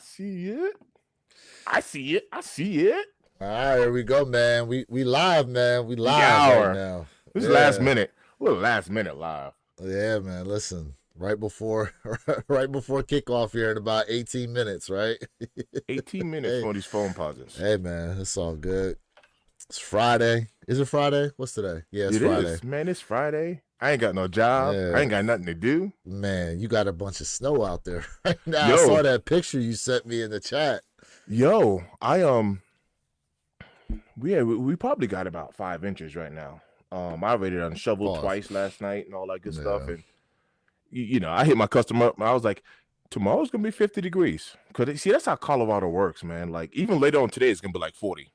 see it. I see it. I see it. All right, here we go, man. We live, man. We live right now. This is last minute. A little last minute live. Yeah, man. Listen, right before kickoff here in about 18 minutes, right? 18 minutes for these phone pauses. Hey, man, it's all good. It's Friday. Is it Friday? What's today? Yeah, it's Friday. Man, it's Friday. I ain't got no job. Yeah. I ain't got nothing to do. Man, you got a bunch of snow out there right now. Yo, I saw that picture you sent me in the chat. Yo, we probably got about 5 inches right now. I already done shoveled twice last night and all that good stuff. And you know, I hit my customer up and I was like, tomorrow's gonna be 50 degrees. Cause see, that's how Colorado works, man. Like even later on today, it's gonna be like 40.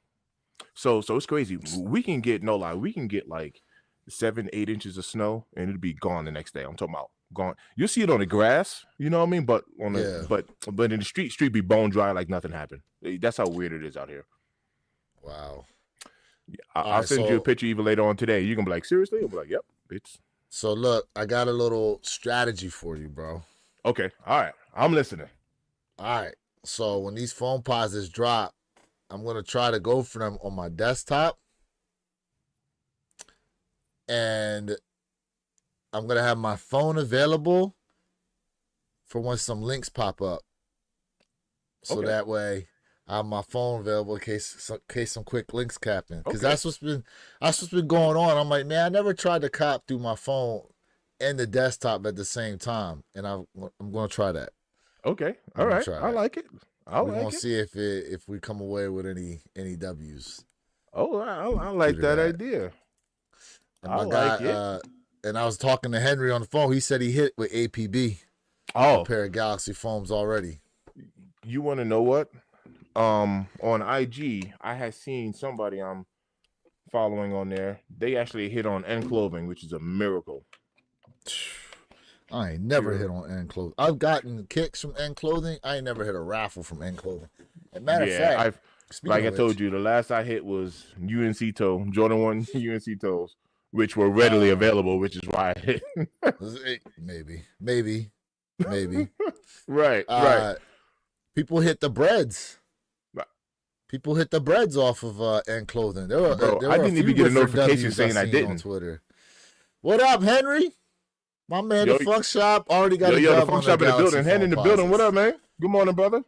So it's crazy. We can get we can get like 7-8 inches of snow and it'll be gone the next day. I'm talking about gone. You'll see it on the grass, you know what I mean? But on the but in the street be bone dry like nothing happened. That's how weird it is out here. Wow. Yeah, I'll send you a picture even later on today. You're gonna be like, seriously? I'll be like, yep, bitch. So look, I got a little strategy for you, bro. Okay. All right. I'm listening. All right. So when these phone pauses drop, I'm gonna try to go for them on my desktop. And I'm going to have my phone available for when some links pop up. So that way I have my phone available in case some quick links happen. Because that's what's been going on. I'm like, man, I never tried to cop through my phone and the desktop at the same time. And I'm going to try that. Okay. All right. I like it. We're going to see if we come away with any W's. Oh, I like that idea. And my guy, and I was talking to Henry on the phone. He said he hit with APB. Oh, a pair of Galaxy phones already. You want to know what? On IG, I had seen somebody I'm following on there. They actually hit on N Clothing, which is a miracle. I ain't never hit on N Clothing. I've gotten kicks from N Clothing. I ain't never hit a raffle from N Clothing. As a matter of fact, I told you, the last I hit was UNC toe, Jordan 1 UNC toes, which were readily available, which is why I hit. Maybe. Right. People hit the breads. Right. People hit the breads off of N Clothing. There were I didn't even get a notification saying I didn't. On Twitter. What up, Henry? My man, the Funk Shop already got a dub. The Funk Shop in the building. Hen in the building. What up, man? Good morning, brother.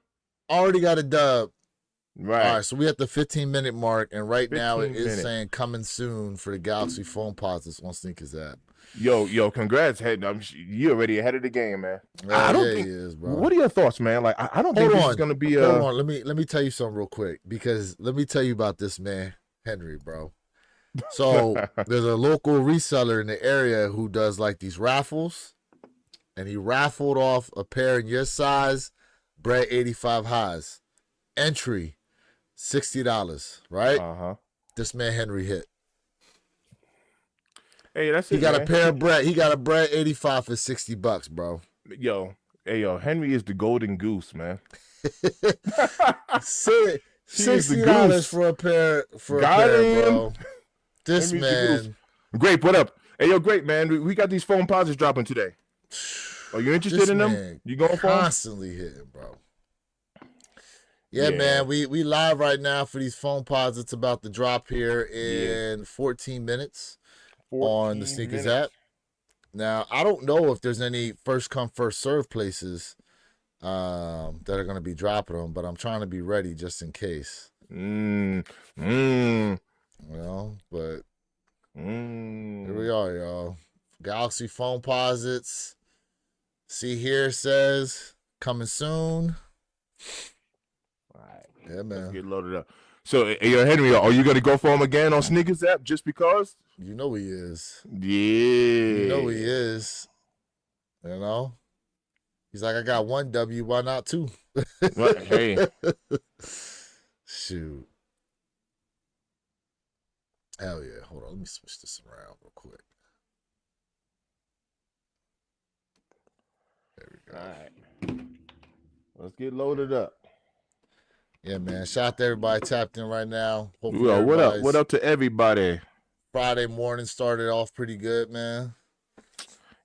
Already got a dub. Right. All right, so we at the 15-minute mark, and right now it is saying coming soon for the Galaxy phone pauses on Sneakers app. Yo, congrats, Head. You already ahead of the game, man. I don't think he is, bro. What are your thoughts, man? Like, I don't think this is gonna be. Hold on, let me tell you something real quick, because let me tell you about this man, Henry, bro. So there's a local reseller in the area who does like these raffles, and he raffled off a pair in your size, Brett 85 highs, entry. $60, right? This man Henry hit. Hey, that's he got a pair of Brett. He got a Brett 85 for $60, bro. Yo, Henry is the golden goose, man. $60 for a pair bro. This Henry's man. Great, what up? Hey, yo, great, man. We got these phone pauses dropping today. Are you interested in them? You going for constantly hitting, bro. Yeah, man, we live right now for these phone pods. It's about to drop here in 14 minutes on the Sneakers app. Now, I don't know if there's any first come, first serve places that are going to be dropping them, but I'm trying to be ready just in case. You know, but here we are, y'all. Galaxy phone posits. See here, says coming soon. Yeah, man. Let's get loaded up. So, yo, Henry, are you going to go for him again on Sneakers app just because? You know he is. Yeah. You know he is. You know? He's like, I got one W, why not two? Hey. Shoot. Hell yeah. Hold on. Let me switch this around real quick. There we go. All right. Let's get loaded up. Yeah, man. Shout out to everybody tapped in right now. Hopefully what up? What up to everybody? Friday morning started off pretty good, man.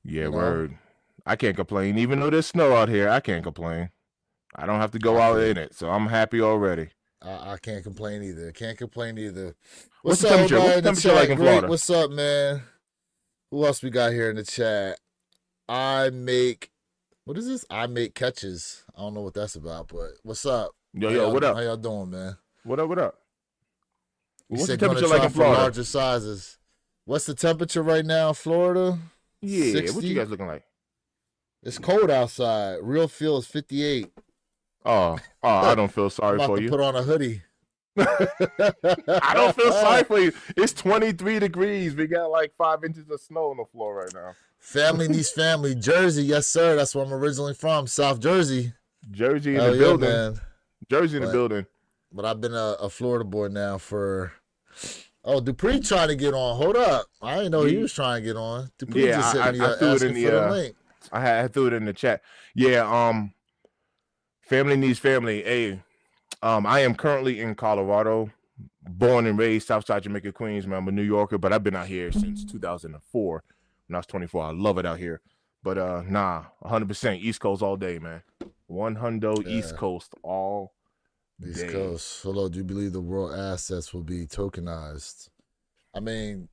Yeah, word. I can't complain. Even though there's snow out here, I can't complain. I don't have to go out in it, so I'm happy already. I can't complain either. Can't complain either. What's the temperature? What's the temperature like in Florida? What's up, man? Who else we got here in the chat? What is this? I make catches. I don't know what that's about, but what's up? Yo, what up? How y'all doing, man? What up? What's the temperature like in Florida? Larger sizes. What's the temperature right now in Florida? Yeah, 60? What you guys looking like? It's cold outside. Real feel is 58. Oh, I don't feel sorry for you. Put on a hoodie. I don't feel sorry for you. It's 23 degrees. We got like 5 inches of snow on the floor right now. Family needs family. Jersey, yes, sir. That's where I'm originally from. South Jersey. Jersey in the building. Man. Jersey in the building. But I've been a Florida boy now for... Oh, Dupree trying to get on. Hold up. I didn't know he was trying to get on. Dupree just hit me I threw it in the link. I threw it in the chat. Yeah, family needs family. Hey, I am currently in Colorado, born and raised Southside Jamaica, Queens, man. I'm a New Yorker, but I've been out here since 2004 when I was 24. I love it out here. But 100% East Coast all day, man. 100 East Coast all day. East Coast. Hello, do you believe the world assets will be tokenized? I mean,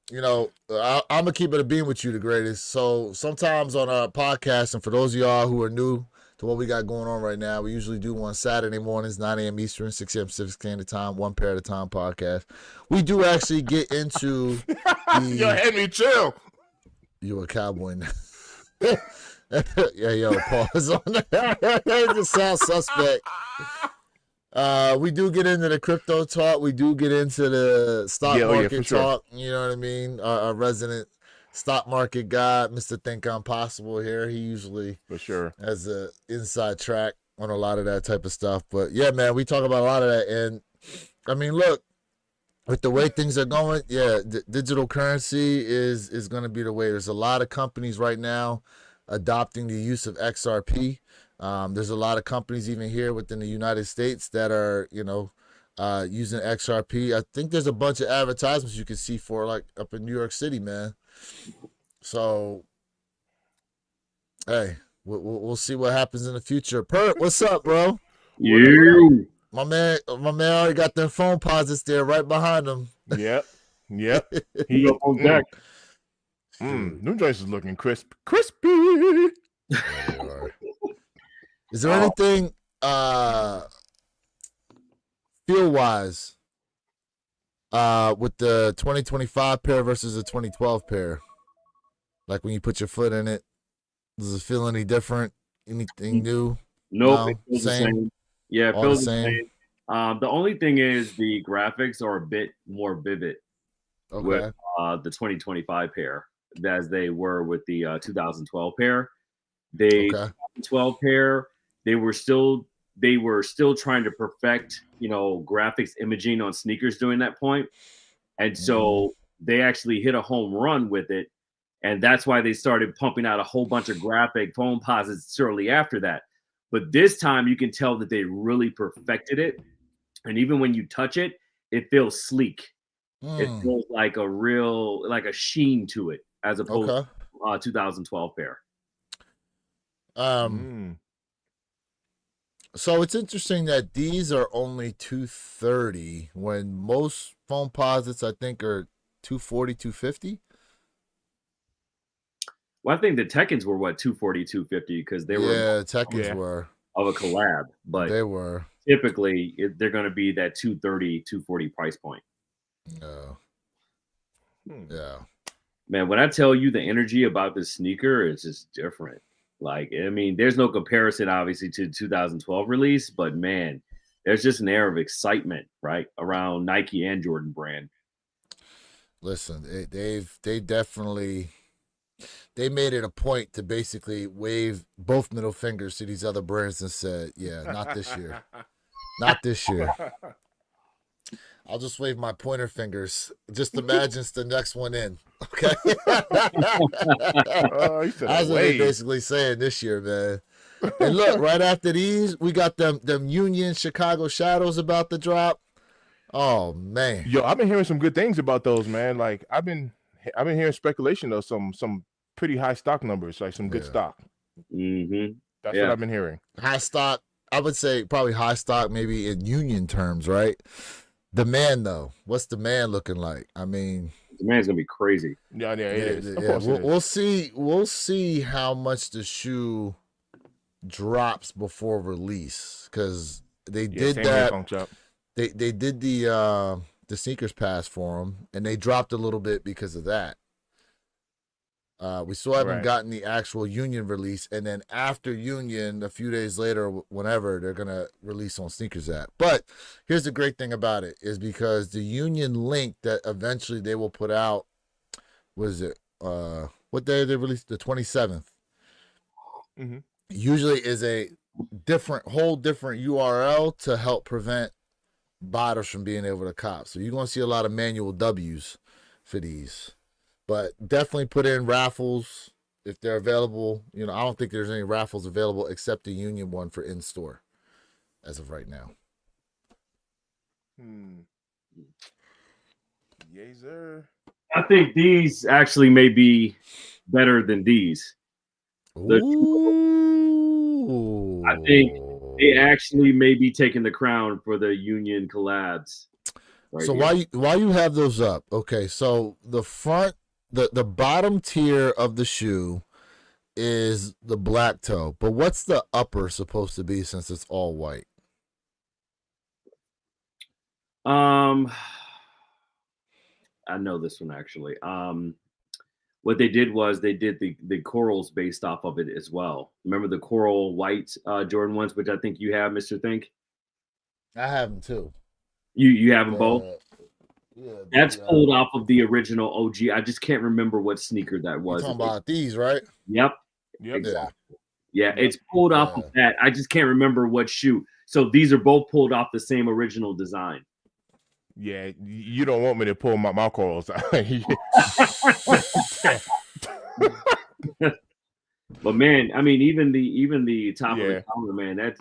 you know, I'm going to keep it a beam with you, the greatest. So sometimes on our podcast, and for those of y'all who are new to what we got going on right now, we usually do one Saturday mornings, 9 a.m. Eastern, 6 a.m. Pacific Standard Time, one pair at a time podcast. We do actually get into Yo, Henry, chill. You a cowboy now. Yo, pause on that. It just sounds suspect. We do get into the crypto talk. We do get into the stock market talk. Sure. You know what I mean? Our resident stock market guy, Mr. Think I'm Possible here. He usually has an inside track on a lot of that type of stuff. But yeah, man, we talk about a lot of that. And I mean, look, with the way things are going, digital currency is going to be the way. There's a lot of companies right now adopting the use of XRP. There's a lot of companies even here within the United States that are, using XRP. I think there's a bunch of advertisements you can see for like up in New York City, man. So, hey, we'll see what happens in the future. Pert, what's up, bro? You. My man already got them phone posits there right behind him. Yep. He up on deck. New joints is looking crispy. Is there anything feel-wise with the 2025 pair versus the 2012 pair? Like when you put your foot in it, does it feel any different? Anything new? Nope, it feels the same. Yeah, it feels the same. The only thing is the graphics are a bit more vivid with the 2025 pair as they were with the 2012 pair. The 2012 pair, they were still trying to perfect, graphics imaging on sneakers during that point. And so they actually hit a home run with it. And that's why they started pumping out a whole bunch of graphic phone posits shortly after that. But this time you can tell that they really perfected it. And even when you touch it, it feels sleek. It feels like a sheen to it as opposed to 2012 pair. So it's interesting that these are only $230 when most phone posits I think are $240, $250. Well, I think the Tekkens were $240, $250 because they were Tekkens were of a collab, but they were typically they're going to be that $230, $240 price point. Yeah. Man, when I tell you the energy about this sneaker is just different. Like, I mean, there's no comparison, obviously, to 2012 release, but man, there's just an air of excitement, right, around Nike and Jordan brand. Listen, they definitely made it a point to basically wave both middle fingers to these other brands and said, "Yeah, not this year, not this year." I'll just wave my pointer fingers. Just imagine it's the next one in. Okay. That's what they're basically saying this year, man. And look, right after these, we got them Union Chicago Shadows about to drop. Oh man. Yo, I've been hearing some good things about those, man. Like I've been hearing speculation of some pretty high stock numbers, like some good stock. Mm-hmm. That's what I've been hearing. High stock, I would say probably high stock, maybe in union terms, right? Demand though, what's demand looking like? I mean, demand's gonna be crazy. Yeah, it is. Of course, we'll see. We'll see how much the shoe drops before release, because they did that. They did the sneakers pass for them, and they dropped a little bit because of that. We still haven't gotten the actual union release, and then after union, a few days later, whenever, they're gonna release on Sneakers app. But here's the great thing about it, is because the union link that eventually they will put out, what day did they release? The 27th. Mm-hmm. Usually is a whole different URL to help prevent botters from being able to cop. So you're gonna see a lot of manual W's for these. But definitely put in raffles if they're available. I don't think there's any raffles available except the union one for in-store as of right now. Yes, sir. I think these actually may be better than these. Ooh. I think they actually may be taking the crown for the union collabs. So why you have those up? Okay, so the front, the bottom tier of the shoe is the black toe, but what's the upper supposed to be since it's all white? I know this one actually. What they did was they did the corals based off of it as well. Remember the coral white Jordan ones, which I think you have, Mr. Think? I have them too. You have them both? Yeah, that's pulled off of the original OG. I just can't remember what sneaker that was. You're talking about these, right? Yep. Exactly. Yeah, it's pulled off of that. I just can't remember what shoe. So these are both pulled off the same original design. Yeah, you don't want me to pull my corals out. But man, I mean, even the top of the collar, man, that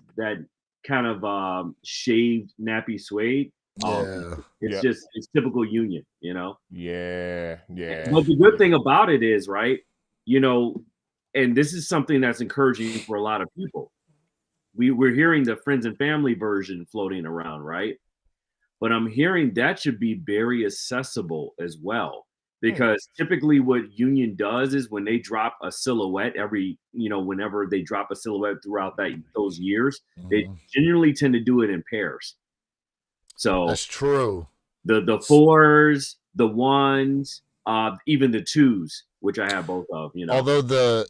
kind of shaved nappy suede. It's typical union, Yeah. But the good thing about it is, right, and this is something that's encouraging for a lot of people. We're hearing the friends and family version floating around, right? But I'm hearing that should be very accessible as well, because typically what union does is when they drop a silhouette whenever they drop a silhouette throughout those years, they generally tend to do it in pairs. So that's true. The fours, the ones, even the twos, which I have both of. Although the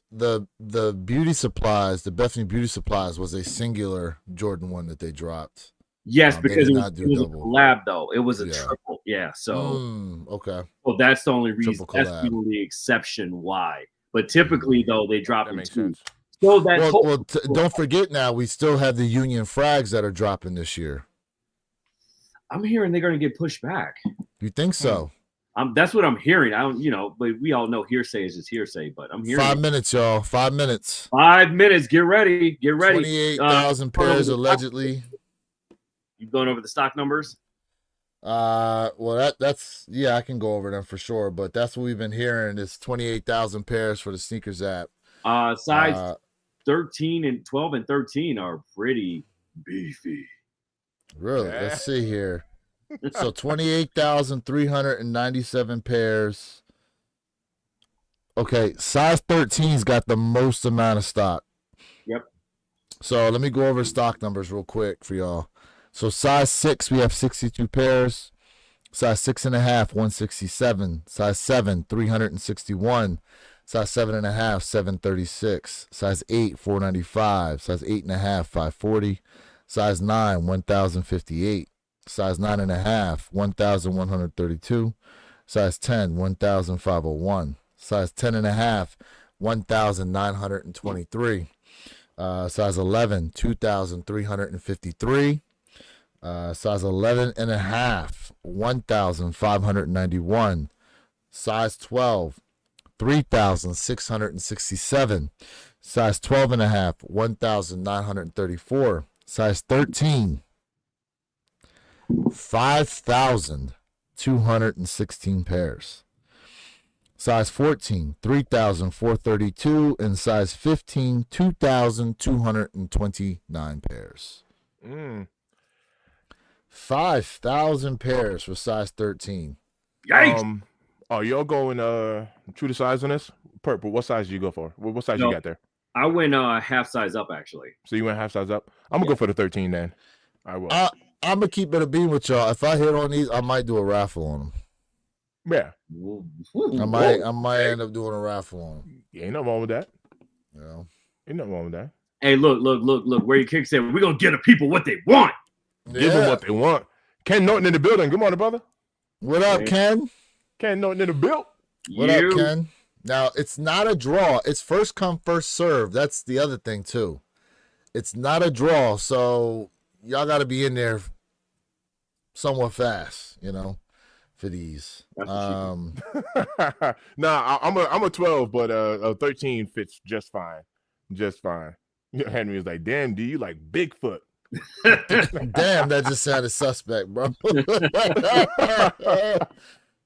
beauty supplies, the Bethany Beauty Supplies was a singular Jordan 1 that they dropped. Yes, because it was a collab though. It was a triple. Yeah. So okay. Well, that's the only reason. That's the only exception why. But typically though, they drop in two. So that don't forget now, we still have the Union Frags that are dropping this year. I'm hearing they're going to get pushed back. You think so? That's what I'm hearing. I don't, but we all know hearsay is just hearsay. But I'm hearing 5 minutes, y'all. 5 minutes. 5 minutes. Get ready. 28,000 pairs allegedly. You going over the stock numbers? Well, that's I can go over them for sure. But that's what we've been hearing is 28,000 pairs for the Sneakers app. Size 13 and 12 and 13 are pretty beefy. Really? Yeah. Let's see here. So 28,397 pairs. Okay, size 13's got the most amount of stock. Yep. So let me go over stock numbers real quick for y'all. So size 6, we have 62 pairs. Size 6.5, 167. Size 7, 361. Size 7.5, 736. Size 8, 495. Size 8.5, 540. Size 9, 1,058. Size 9.5, 1,132. Size 10, 1,501. Size 10.5, 1,923. Size 11, 2,353. Size 11.5, 1,591. Size 12, 3,667. Size 12.5, 1,934. Size 13, 5,216 pairs. Size 14, 3,432, and size 15, 2,229 pairs. 5,000 pairs for size 13. Yikes! Are y'all going true to size on this? Purple. What size do you go for? What size you got there? I went half size up actually. So you went half size up? I'm gonna go for the 13 then. I will. I'm gonna keep it a beam with y'all. If I hit on these, I might do a raffle on them. Yeah. I might end up doing a raffle on them. Ain't nothing wrong with that. Yeah. Ain't nothing wrong with that. Hey, look. Where your kick said, we're going to get the people what they want. Give them what they want. Ken Norton in the building. Good morning, brother. What up, Ken? Ken Norton in the build. What up, Ken? Now, it's not a draw. It's first come, first serve. That's the other thing, too. It's not a draw, so y'all got to be in there somewhat fast, for these. Nah, I'm a 12, but a 13 fits just fine. Just fine. Henry was like, damn, do you like Bigfoot? Damn, that just sounded suspect, bro.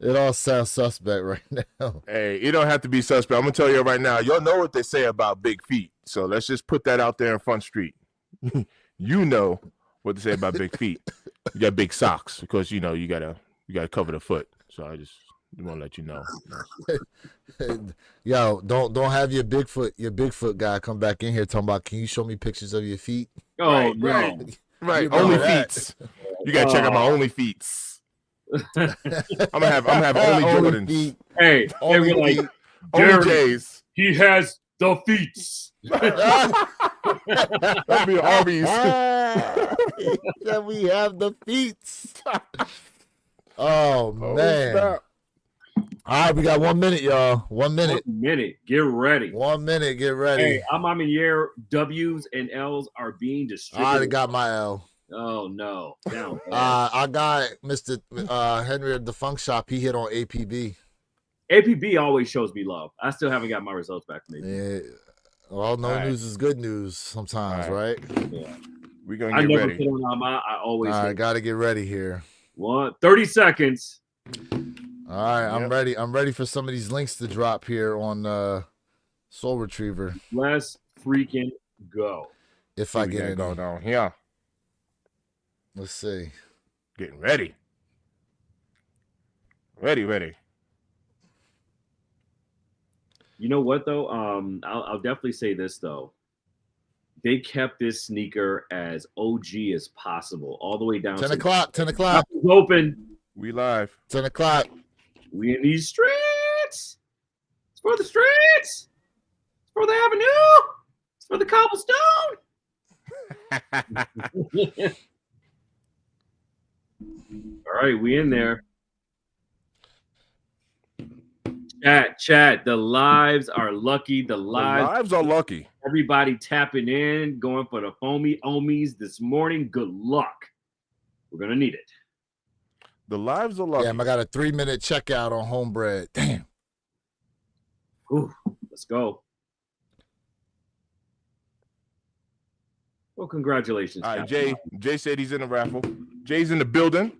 It all sounds suspect right now. Hey, it don't have to be suspect. I'm gonna tell you right now. Y'all know what they say about big feet, so let's just put that out there in Front Street. You know what they say about big feet. You got big socks because you gotta cover the foot. So I just want to let you know. Yo, don't have your Bigfoot guy come back in here talking about, can you show me pictures of your feet? Oh, right. Only feet. You gotta check out my only feet. I'm gonna have only Jordans. Feet. Hey, only like only J's. He has the feet. That'd be Arby's. Yeah, we have the feet. Oh man. Stop. All right, we got 1 minute, y'all. 1 minute. 1 minute. Get ready. 1 minute. Get ready. Hey, I'm in here. W's and L's are being distributed. I already got my L. Oh no. Down. I got Mr. Henry at the Funk Shop. He hit on APB. APB always shows me love. I still haven't got my results back from APB. Yeah. Well, no news is good news sometimes, right? Yeah. We're gonna get ready. I always. All right, got to get ready here. 30 seconds. All right, I'm ready. I'm ready for some of these links to drop here on Soul Retriever. Let's freaking go. If I get it. Go down here. Let's see. Getting ready. Ready. You know what though? I'll definitely say this though. They kept this sneaker as OG as possible, all the way down 10 o'clock. 10 o'clock. Open. We live. 10 o'clock. We in these streets. It's for the streets. It's for the avenue. It's for the cobblestone. All right, we in there. Chat. The lives are lucky. The lives are lucky. Everybody tapping in, going for the Foamies this morning. Good luck. We're gonna need it. The lives are lucky. Damn, I got a 3-minute checkout on Homebread. Damn. Ooh, let's go. Well, congratulations. All right, Jay said he's in the raffle. Jay's in the building.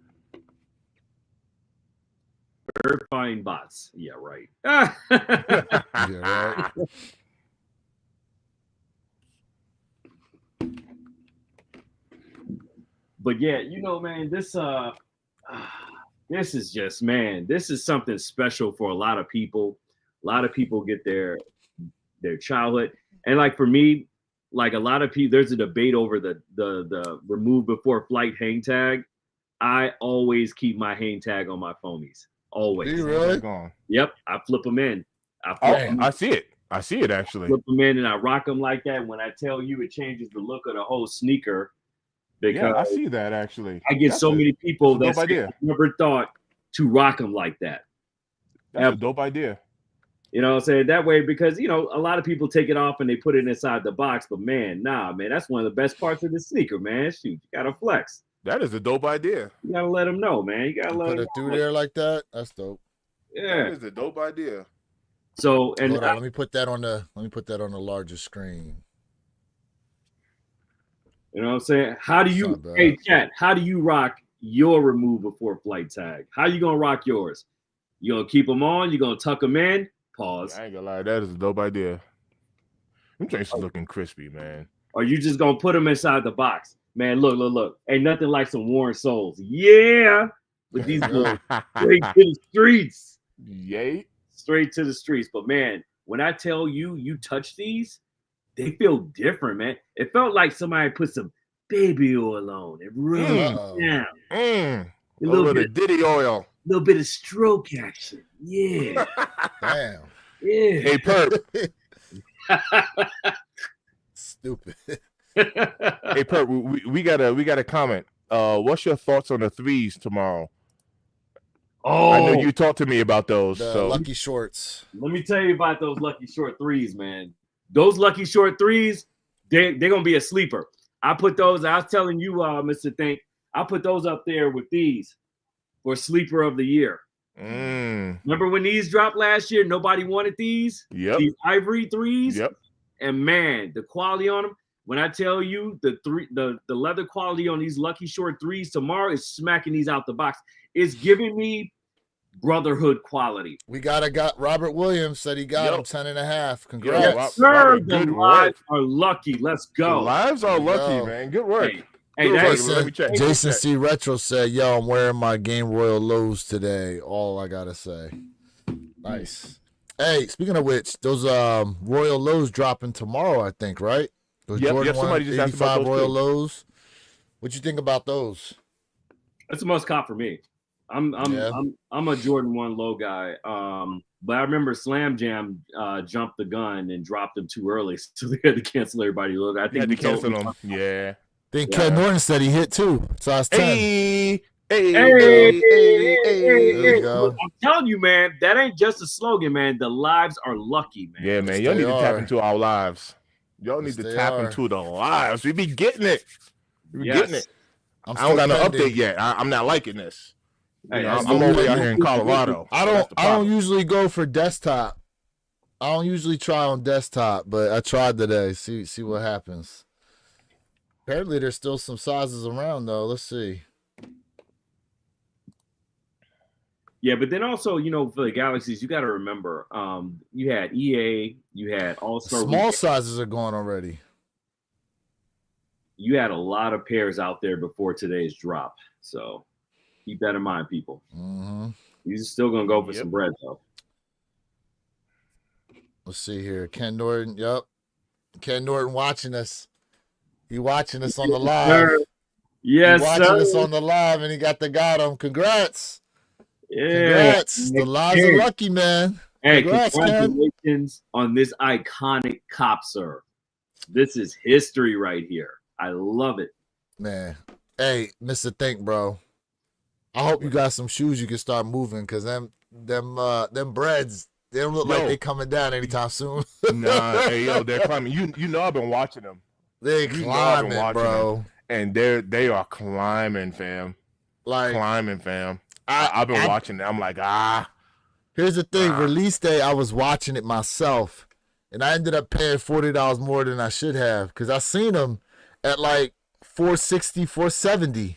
Verifying bots. Yeah, right. Yeah, right. But yeah, man, this is just, man, this is something special for a lot of people. A lot of people get their childhood. And like for me, like a lot of people, there's a debate over the remove before flight hang tag. I always keep my hang tag on my Foamies. Always. Do you really? Yep. I flip them in. I see it. I see it actually. Flip them in and I rock them like that. When I tell you, it changes the look of the whole sneaker. Because I see that actually. I get many people that never thought to rock them like that. That's a dope idea. You know what I'm saying? That way, because, a lot of people take it off and they put it inside the box. But, man, that's one of the best parts of the sneaker, man. Shoot, you got to flex. That is a dope idea. You got to let them know, man. You got to let them put it through there like that. That's dope. Yeah. That is a dope idea. So, and hold on, let me put that on the larger screen. You know what I'm saying? How do you, hey, chat, how do you rock your remove before flight tag? How you going to rock yours? You gonna keep them on? You gonna tuck them in? Pause. I ain't gonna lie, that is a dope idea. Them drinks looking crispy, man. Or you just gonna put them inside the box, man? Look. Ain't nothing like some Warren Souls. Yeah, but these go straight to the streets. Yay, straight to the streets. But man, when I tell you, you touch these, they feel different, man. It felt like somebody put some baby oil on it. Rubbed down. A little bit of Diddy oil. A little bit of stroke action. Yeah. Damn. Yeah. Hey, Perp. Stupid. Hey, Perp, we got a comment. What's your thoughts on the threes tomorrow? Oh, I know you talked to me about those. The lucky shorts. Let me tell you about those lucky short threes, man. Those lucky short threes, they're gonna be a sleeper. I put those. I was telling you, Mr. Think, I put those up there with these for sleeper of the year. Remember when these dropped last year? Nobody wanted these. Yep. These ivory threes. Yep. And man, the quality on them. When I tell you the leather quality on these lucky short threes tomorrow is smacking these out the box. It's giving me brotherhood quality. We got Robert Williams said he got him 10.5. Congrats. Yes, sir. The lives are lucky. Let's go. The lives are lucky, man. Good work. Jason C. Retro said, yo, I'm wearing my Game Royal Lows today. All I gotta say. Nice. Hey, speaking of which, those Royal Lows dropping tomorrow, I think, right? Those Jordan somebody just asked about those Royal Lows. What you think about those? That's a must cop for me. I'm a Jordan 1 low guy. But I remember Slam Jam jumped the gun and dropped them too early, so they had to cancel everybody. Look, I think they cancel them. Yeah. I think Ken Norton said he hit too. Size 10. Hey. I'm telling you, man, that ain't just a slogan, man. The lives are lucky, man. Yeah, man. Y'all need to tap into our lives. Y'all need to tap into the lives. We be getting it. Getting it. I don't got no update yet. I'm not liking this. Hey, I'm over out here in Colorado. I don't usually go for desktop. I don't usually try on desktop, but I tried today. See what happens. Apparently, there's still some sizes around though. Let's see. Yeah, but then also, for the Galaxies, you got to remember, you had EA, you had All-Star. Small sizes are gone already. You had a lot of pairs out there before today's drop, so keep that in mind, people. You're still gonna go for some bread, though. Let's see here, Ken Norton. Yep, Ken Norton watching us. He watching us on the live. Yes, he watching us on the live, and he got him. Congrats. Yeah. Congrats. The lives are lucky, man. Hey, congrats, congratulations on this iconic cop, sir. This is history right here. I love it. Man. Hey, Mr. Think, bro. I hope you got some shoes you can start moving, because them breads, they don't look like they coming down anytime soon. Nah, hey, yo, they're climbing. You know I've been watching them. They're climbing, bro. Them, and they are climbing, fam. Climbing, fam. I've been watching it. I'm like, Here's the thing. Release day, I was watching it myself, and I ended up paying $40 more than I should have, because I seen them at like $460, $470.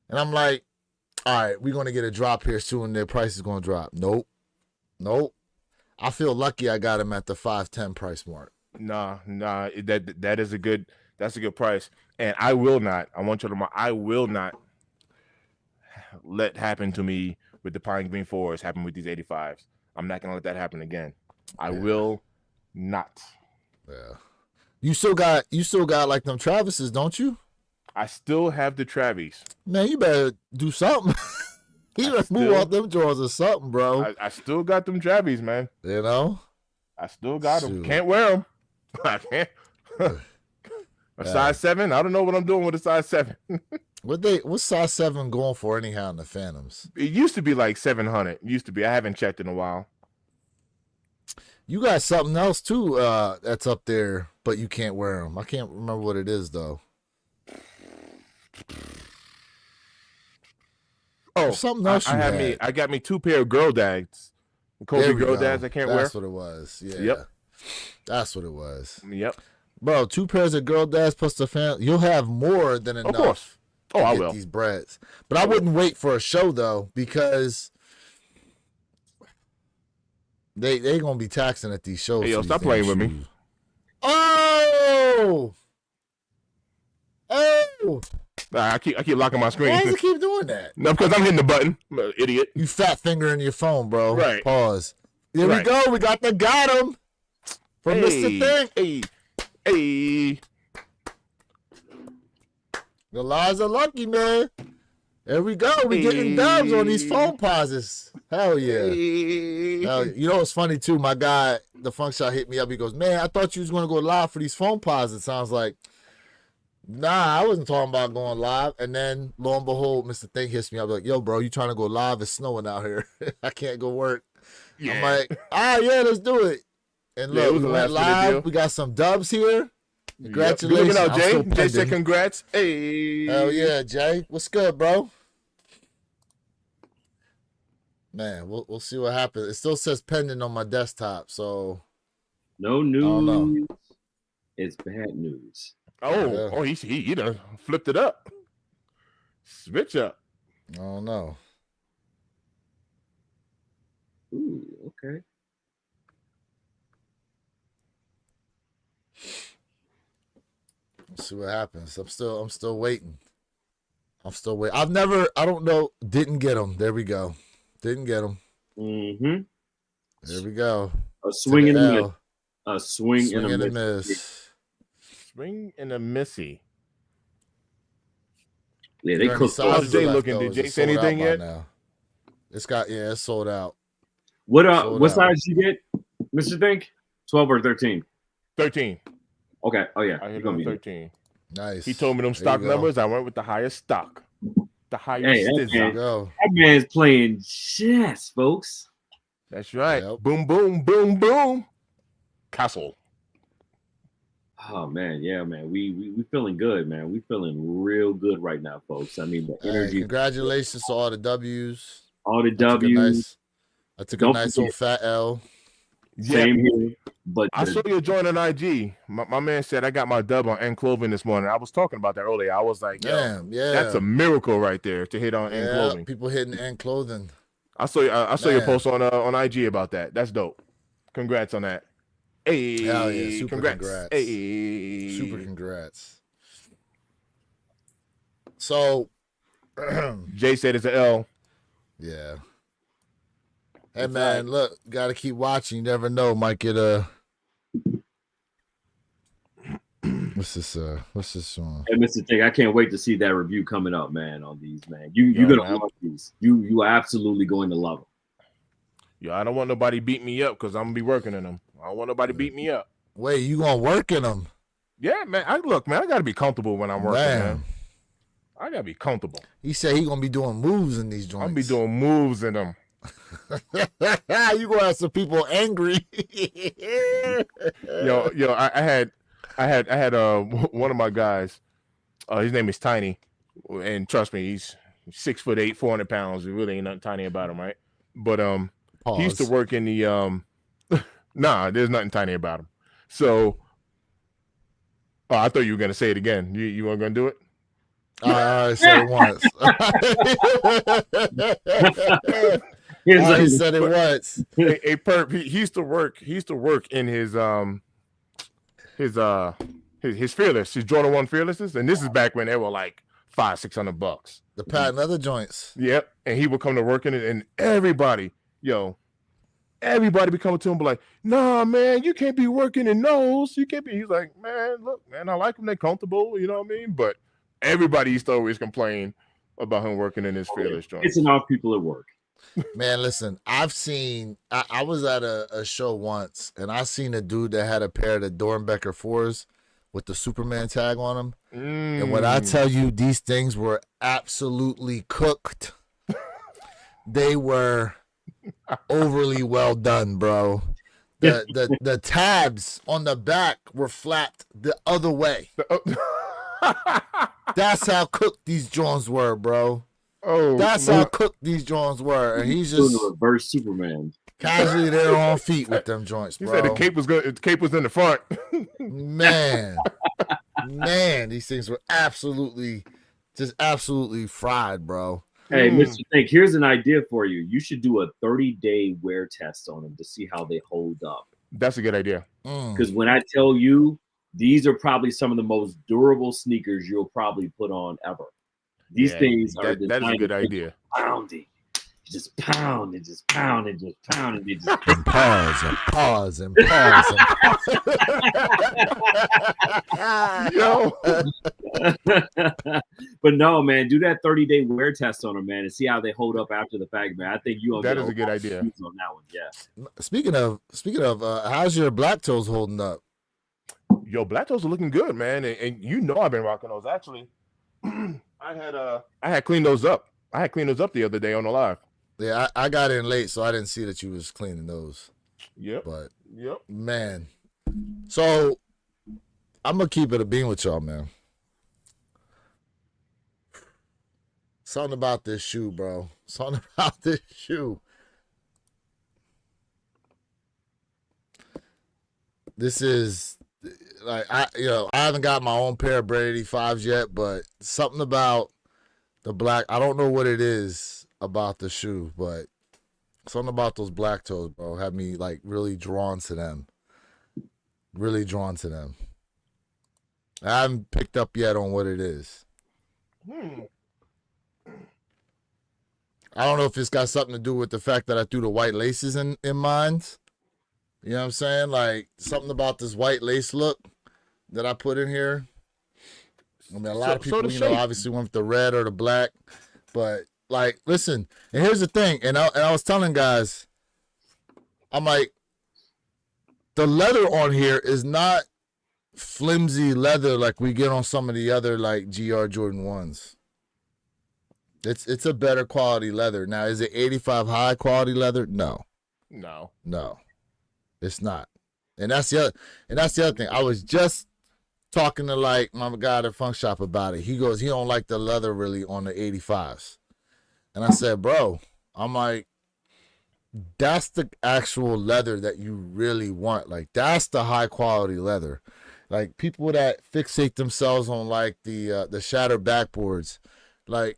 And I'm like, all right, we're going to get a drop here soon. Their price is going to drop. Nope. I feel lucky I got them at the $510 price mark. Nah. That's a good price. And I will not let happen to me with the Pine Green 4s happen with these 85s. I'm not gonna let that happen again. I will not. Yeah. You still got like them Travises, don't you? I still have the Travis. Man, you better do something. You better move off them drawers or something, bro. I still got them Travis, man. You know? I still got them. Can't wear them. I can't. A size 7? I don't know what I'm doing with a size 7. What's size 7 going for anyhow in the Phantoms? It used to be like 700. It used to be. I haven't checked in a while. You got something else too that's up there, but you can't wear them. I can't remember what it is though. Oh, something else I got me 2 pair of girl dads. Kobe girl dads I can't wear. That's what it was. Yeah. Yep. That's what it was. Yep. Bro, 2 pairs of girl dads plus the fan. You'll have more than enough. Of course. Oh, I will. These breads. But I wouldn't wait for a show though, because They gonna be taxing at these shows. Hey, yo, stop playing with me. Oh! Oh! I keep locking my screen. Why does it keep doing that? No, because I'm hitting the button. Idiot. You fat fingering your phone, bro. Right. Pause. Here we go. We got the got him from Mr. Thing. Hey. The lies are lucky, man. There we go. We getting dubs on these phone pauses. Hell yeah. You know what's funny too? My guy, the funk shot, hit me up. He goes, "Man, I thought you was gonna go live for these phone pauses." Sounds like, nah, I wasn't talking about going live. And then lo and behold, Mr. Thing hits me up like, "Yo, bro, you trying to go live? It's snowing out here. I can't go work." Yeah. I'm like, yeah, let's do it. And look, we went live. We got some dubs here. Congratulations. Yep. Looking out, Jay. Jay said congrats. Hey. Hell yeah, Jay. What's good, bro? Man, we'll see what happens. It still says pending on my desktop, so no news. It's bad news. Oh, he done flipped it up. Switch up. I don't know. Ooh, okay. Let's see what happens. I'm still waiting. I don't know. Didn't get them. There we go. Didn't get them. Mm-hmm. There we go. A swing and a miss. A swing and a miss. Swing and a missy. Yeah, they cooked. How's Jay looking? Did Jay say anything yet? Now. It's sold out. What size did you get, Mr. Think? 12 or 13? 13. Okay. Oh yeah, I hit him 13. Nice. He told me them stock numbers. I went with the highest stock. The highest. That man's playing chess, folks. That's right. Yep. Boom, boom, boom, boom. Castle. Oh man, yeah, man. We feeling good, man. We feeling real good right now, folks. I mean, the energy. Congratulations to all the W's. All the W's. I took a nice old fat L. Same here. But I saw you join on IG. My man said I got my dub on End Clothing this morning. I was talking about that earlier. I was like, damn, yeah, that's a miracle right there to hit on End Clothing. People hitting End Clothing. I saw your post on IG about that. That's dope. Congrats on that. Hey, hell yeah, super congrats. Hey, super congrats. So, Jay said it's an L. Yeah. Hey man, look, gotta keep watching. You never know, might get a. What's this on? Hey, Mr. Thing, I can't wait to see that review coming up, man. On these, man, you're gonna love these. You are absolutely going to love them. Yeah, I don't want nobody beat me up because I'm gonna be working in them. I don't want nobody beat me up. Wait, you gonna work in them? Yeah, man. I gotta be comfortable when I'm working, man. I gotta be comfortable. He said he gonna be doing moves in these joints. I'm gonna be doing moves in them. You gonna have some people angry. yo, I had one of my guys. His name is Tiny, and trust me, he's 6'8", 400 pounds. There really ain't nothing tiny about him, right? But he used to work in the nah, there's nothing tiny about him. So, I thought you were gonna say it again. You weren't gonna do it? I said it once. He said it once. A perp. He used to work. He used to work in his Fearless, his Jordan 1 Fearlesses, and this is back when they were like $500-$600. The patent leather joints. Yep. And he would come to work in it, and everybody be coming to him, be like, "Nah, man, you can't be working in those. You can't be." He's like, "Man, look, man, I like them. They're comfortable. You know what I mean?" But everybody used to always complain about him working in his Fearless joint. It's enough people at work. Man, listen, I was at a show once, and I seen a dude that had a pair of the Dornbecker 4s with the Superman tag on them. And when I tell you these things were absolutely cooked, they were overly well done, bro. The tabs on the back were flapped the other way. That's how cooked these joints were, bro. Oh, that's how cooked these joints were, and he's just doing reverse Superman. Casually there on feet with them joints, bro. He said the cape was good. The cape was in the front. Man, these things were absolutely fried, bro. Hey, Mr. Think, here's an idea for you. You should do a 30-day wear test on them to see how they hold up. That's a good idea. Because when I tell you, these are probably some of the most durable sneakers you'll probably put on ever. These things are that is a good idea. Pounding. Just pound and just pound and just pound and just and pause and pause and pause and Yo. But no, man, do that 30-day wear test on them, man, and see how they hold up after the fact, man. I think that is a good idea on that one. Yeah. Speaking of, how's your black toes holding up? Yo, black toes are looking good, man, and you know I've been rocking those. Actually, I had cleaned those up. I had cleaned those up the other day on the live. Yeah, I got in late, so I didn't see that you was cleaning those. Yep. But yep, man. So I'm gonna keep it a beam with y'all, man. Something about this shoe, bro. Something about this shoe. This is like I haven't got my own pair of Bread 85s yet, but something about the black. I don't know what it is about the shoe, but something about those black toes, bro, had me like really drawn to them. Really drawn to them. I haven't picked up yet on what it is. I don't know if it's got something to do with the fact that I threw the white laces in mine. You know what I'm saying? Like something about this white lace look that I put in here. I mean, a lot of people, obviously went with the red or the black, but like, listen, and here's the thing, and I was telling guys, I'm like, the leather on here is not flimsy leather like we get on some of the other like GR Jordan 1s. It's a better quality leather. Now, is it 85 high quality leather? No, it's not. And that's the other thing. I was just talking to like my guy at the funk shop about it. He goes, he don't like the leather really on the 85s. And I said, bro, I'm like, that's the actual leather that you really want. Like, that's the high quality leather. Like, people that fixate themselves on like the shattered backboards, like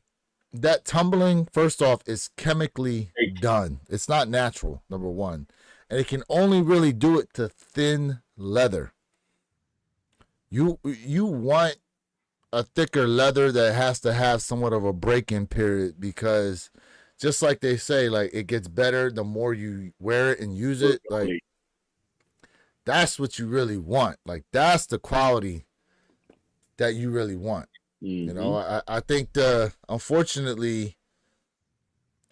that tumbling, first off, is chemically done. It's not natural, number one. And it can only really do it to thin leather. You want a thicker leather that has to have somewhat of a break-in period, because just like they say, like it gets better the more you wear it and use it. Like that's what you really want. Like that's the quality that you really want. Mm-hmm. You know, I think unfortunately,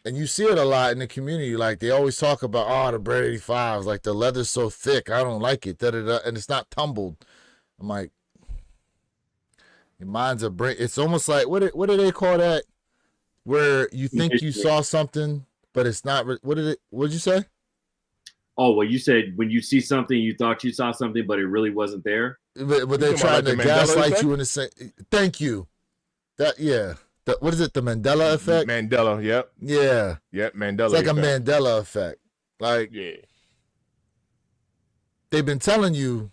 and you see it a lot in the community, like they always talk about, the Bread 85s, like the leather's so thick, I don't like it, and it's not tumbled. I'm like, mine's a break. It's almost like what do they call that? Where you think you saw something, but it's not. What did you say? Oh, well, you said when you see something, you thought you saw something, but it really wasn't there. But they're trying to gaslight you in the same. Thank you. What is it? The Mandela effect? Mandela. Yep. Yeah. Yep. Mandela. It's like effect. A Mandela effect. Like, yeah. They've been telling you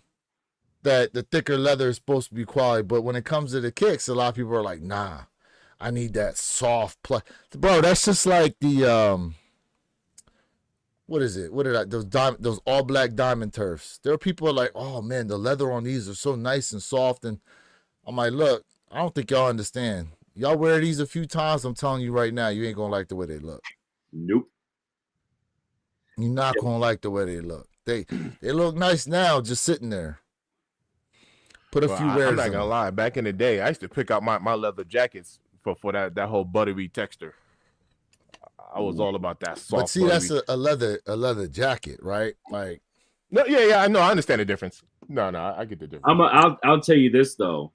that the thicker leather is supposed to be quality, but when it comes to the kicks, a lot of people are like, nah, I need that soft bro. That's just like the what is it? What did those all black diamond turfs? There are people who are like, oh man, the leather on these are so nice and soft, and I'm like, look, I don't think y'all understand. Y'all wear these a few times, I'm telling you right now, you ain't gonna like the way they look. Nope. You're not gonna like the way they look. They look nice now, just sitting there. Put a few wears. I'm not gonna lie. Back in the day, I used to pick out my leather jackets for that whole buttery texture. I was all about that soft. But see, that's a leather jacket, right? Like, no, yeah, I know. I understand the difference. No, I get the difference. I'll tell you this though.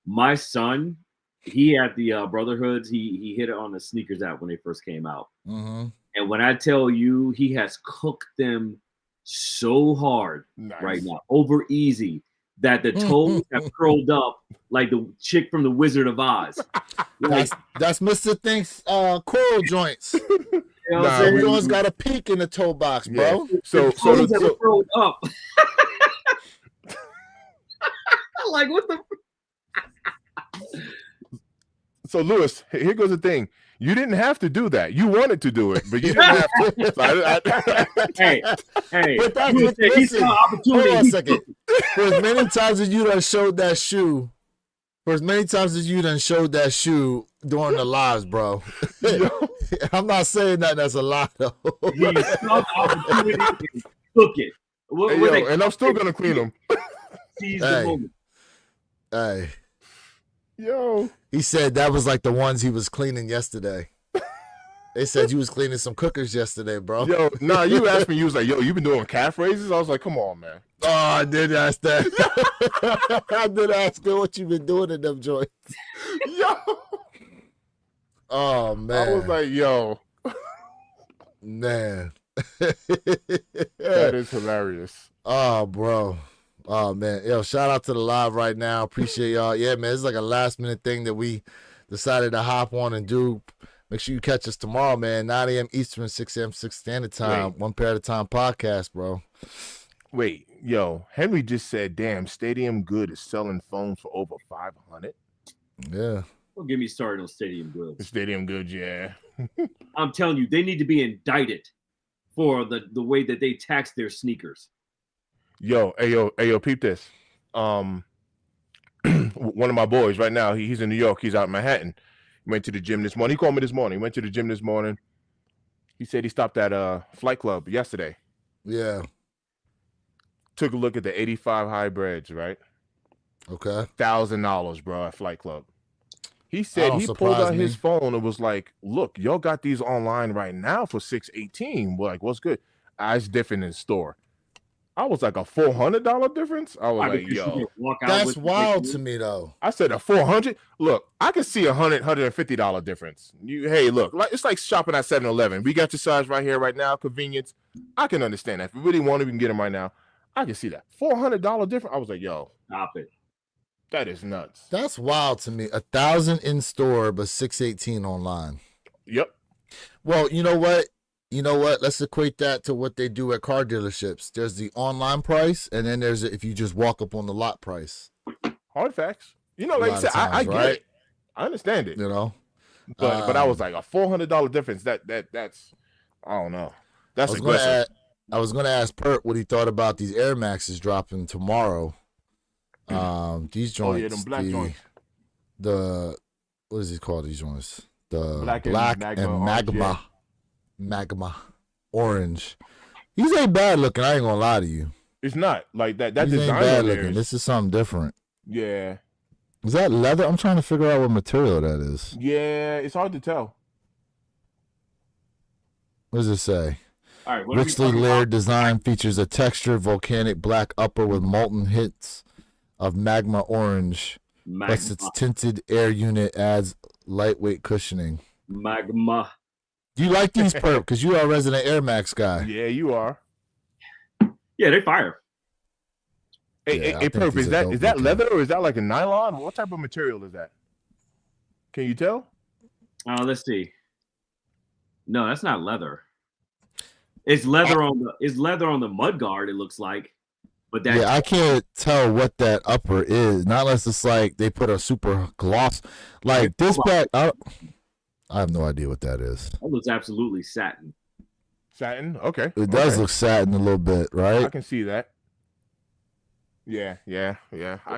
My son, he had the Brotherhoods. He hit it on the sneakers app when they first came out. Mm-hmm. And when I tell you, he has cooked them so hard right now, over easy, that the toes have curled up like the chick from the Wizard of Oz. Like, that's Mr. Think's coral joints. You know what I'm saying? Everyone's got a peak in the toe box, bro. Yeah. So curled up. Like, what the? So Lewis, here goes the thing. You didn't have to do that. You wanted to do it, but you didn't have to. Hey, But that's listen, hold on a second. For as many times as you done showed that shoe, during the lives, bro. I'm not saying that that's a lot, though. He saw the opportunity and took it. And I'm still gonna clean them. Seize the moment. Hey. Yo. He said that was like the ones he was cleaning yesterday. They said you was cleaning some cookers yesterday, bro. Yo, nah, you asked me, you was like, yo, you been doing calf raises? I was like, come on, man. Oh, I did ask that. I did ask her what you been doing in them joints. Yo. Oh, man. I was like, yo. Man. That is hilarious. Oh, bro. Oh, man. Yo, shout out to the live right now. Appreciate y'all. Yeah, man, it's like a last minute thing that we decided to hop on and do. Make sure you catch us tomorrow, man. 9 a.m. Eastern, 6 a.m. 6 Standard Time. One Pair at a Time podcast, bro. Wait, yo, Henry just said, damn, Stadium Good is selling phones for over 500. Yeah. Don't get me started on Stadium Goods. Stadium Good, yeah. I'm telling you, they need to be indicted for the way that they tax their sneakers. Yo, peep this. One of my boys right now, he's in New York. He's out in Manhattan. He went to the gym this morning. He called me this morning. He went to the gym this morning. He said he stopped at Flight Club yesterday. Yeah. Took a look at the 85 hybrids, right? Okay. $1,000, bro, at Flight Club. He said he pulled out his phone and was like, look, y'all got these online right now for $618. We're like, what's good? It's different in store. I was like, a $400 difference? I was like, yo. That's wild to me, though. I said, a $400? Look, I can see $150 difference. Hey, look, it's like shopping at 7-Eleven. We got your size right here, right now, convenience. I can understand that. If we really want to, we can get them right now. I can see that. $400 difference? I was like, yo. Stop it. That is nuts. That's wild to me. 1,000 in store, but 618 online. Yep. Well, you know what? Let's equate that to what they do at car dealerships. There's the online price, and then there's if you just walk up on the lot price. Hard facts. You know, like you said, I get it. I understand it. You know, but I was like, a $400 difference. That's I don't know. That's aggressive. I was gonna ask Pert what he thought about these Air Maxes dropping tomorrow. These joints. Oh yeah, them black joints. What is it called? These joints. The black and magma orange. These ain't bad looking. I ain't gonna lie to you. It's not like that. That These design ain't bad looking. This is something different. Yeah. Is that leather? I'm trying to figure out what material that is. Yeah, it's hard to tell. What does it say? All right, richly layered design features a textured volcanic black upper with molten hints of magma orange. Plus its tinted air unit adds lightweight cushioning. Magma. Do you like these, Perp? Because you are a resident Air Max guy. Yeah, you are. Yeah, they fire. Hey, Perp, is that leather or is that like a nylon? What type of material is that? Can you tell? Let's see. No, that's not leather. It's leather on the mud guard. It looks like, but that I can't tell what that upper is. Not unless it's like they put a super gloss. Like this back, I have no idea what that is. That looks absolutely satin. Satin, okay. It does look satin a little bit, right? I can see that. Yeah. I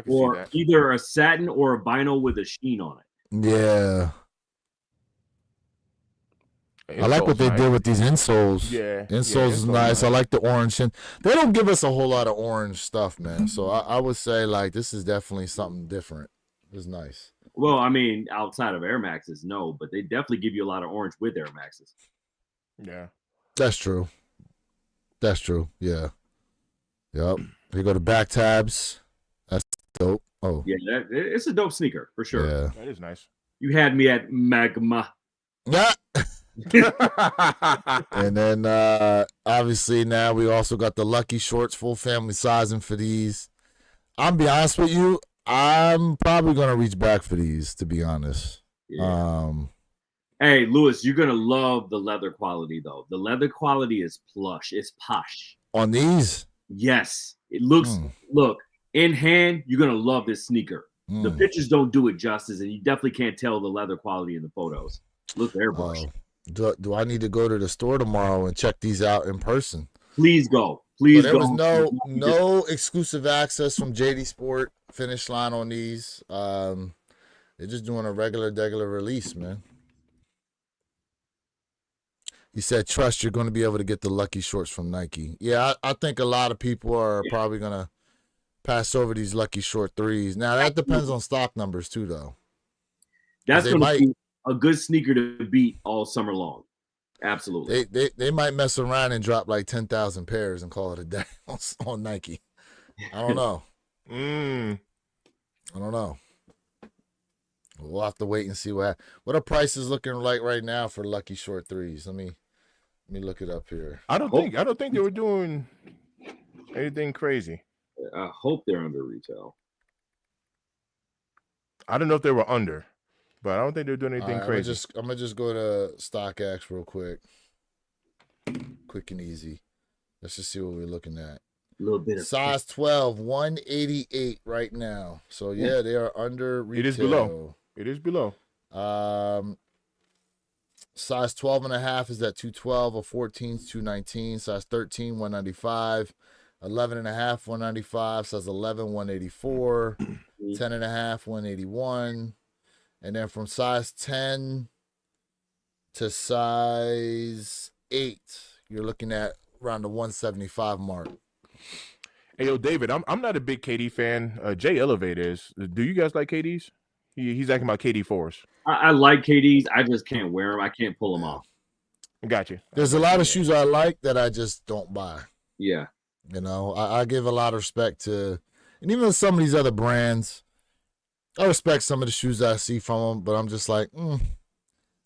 can see that. Either a satin or a vinyl with a sheen on it. Yeah. I like what they did with these insoles. Yeah. Insoles is nice. I like the orange. And they don't give us a whole lot of orange stuff, man. So I would say, like, this is definitely something different. It's nice. Well, I mean, outside of Air Maxes, no. But they definitely give you a lot of orange with Air Maxes. Yeah. That's true. Yeah. Yep. You go to back tabs. That's dope. Oh. Yeah, it's a dope sneaker, for sure. Yeah. That is nice. You had me at magma. Yeah. And then obviously now we also got the Lucky Shorts full family sizing for these. I'm be honest with you, I'm probably gonna reach back for these, to be honest. Yeah. Hey, Lewis, you're gonna love the leather quality though. The leather quality is plush. It's posh. On these? Yes. It looks look, in hand, you're gonna love this sneaker. The pictures don't do it justice, and you definitely can't tell the leather quality in the photos. Look airbrushed. Do I need to go to the store tomorrow and check these out in person? Please go. Please so there go. was no exclusive access from JD Sport Finish Line on these. They're just doing a regular release, man. He said, trust, you're going to be able to get the Lucky Shorts from Nike. Yeah, I think a lot of people are probably going to pass over these Lucky Short 3s. Now, that depends on stock numbers, too, though. That's going to be a good sneaker to beat all summer long. Absolutely. They might mess around and drop like 10,000 pairs and call it a day on Nike. I don't know. I don't know. We'll have to wait and see what are prices looking like right now for Lucky Short 3s. Let me look it up here. I don't think they were doing anything crazy. I hope they're under retail. I don't know if they were under, but I don't think they're doing anything crazy. I'm gonna just go to StockX real quick and easy. Let's just see what we're looking at. A little bit of size 12, 188 right now. So yeah, they are under retail. It is below. Size 12 and a half is at 212, a 14 is 219, size 13, 195, 11 and a half, 195, size 11, 184, 10 and a half, 181. And then from size 10 to size 8, you're looking at around the 175 mark. Hey, yo, David, I'm not a big KD fan. Jay Elevate is. Do you guys like KDs? He's acting about KD 4s. I like KDs. I just can't wear them. I can't pull them off. Got you. There's a lot of shoes I like that I just don't buy. Yeah. You know, I give a lot of respect to, and even some of these other brands, I respect some of the shoes that I see from them, but I'm just like, I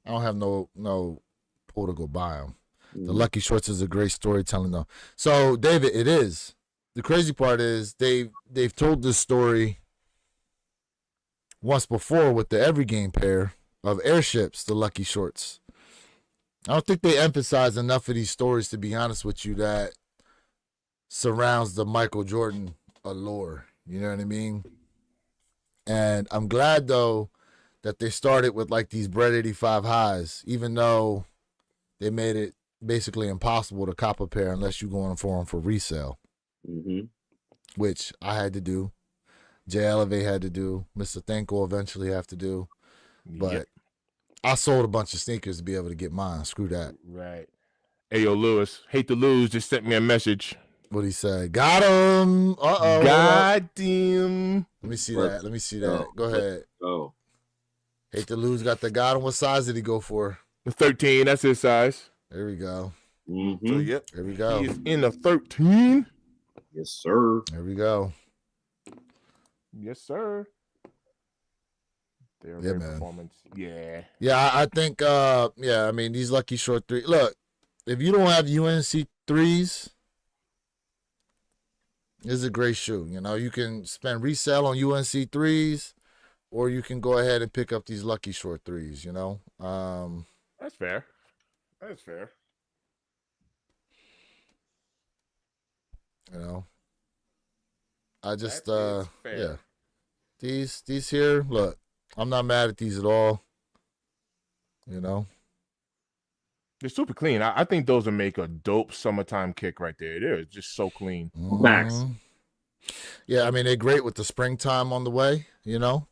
don't have no pull to go buy them. The Lucky Shorts is a great storytelling, though. So, David, it is. The crazy part is they've told this story once before with the Every Game pair of airships, the Lucky Shorts. I don't think they emphasize enough of these stories, to be honest with you, that surrounds the Michael Jordan allure. You know what I mean? And I'm glad, though, that they started with like these Bread 85 highs, even though they made it basically impossible to cop a pair unless you're going for them for resale, which I had to do. Jay Elevate had to do. Mr. Thanko eventually have to do. But I sold a bunch of sneakers to be able to get mine. Screw that. Right. Hey, yo, Lewis, hate to lose, just sent me a message. What'd he say? Got him. Uh-oh. Got him. Let me see that. Go ahead. Oh. Hate to lose. Got him. What size did he go for? 13. That's his size. There we go. So, yep. There we go. He is in a 13. Yes, sir. There we go. Yes, sir. They're great performance. Yeah. Yeah, I think, I mean, these Lucky Short 3. Look, if you don't have UNC 3s, this is a great shoe. You know, you can spend resale on UNC 3s, or you can go ahead and pick up these Lucky Short 3s, you know? That's fair. That's fair. You know, I just yeah. These here, look, I'm not mad at these at all. You know, they're super clean. I think those will make a dope summertime kick right there. They're just so clean. Max. Yeah, I mean, they're great with the springtime on the way. You know,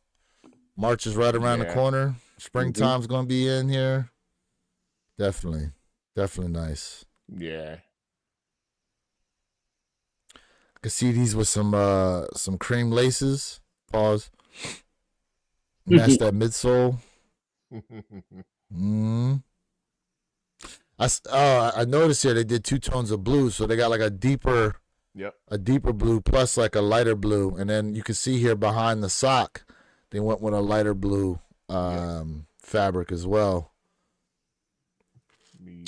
March is right around the corner. Springtime's gonna be in here. Definitely nice. Yeah. I can see these with some cream laces. Pause. Match that midsole. I noticed here they did 2 tones of blue, so they got like a deeper blue plus like a lighter blue, and then you can see here behind the sock they went with a lighter blue fabric as well.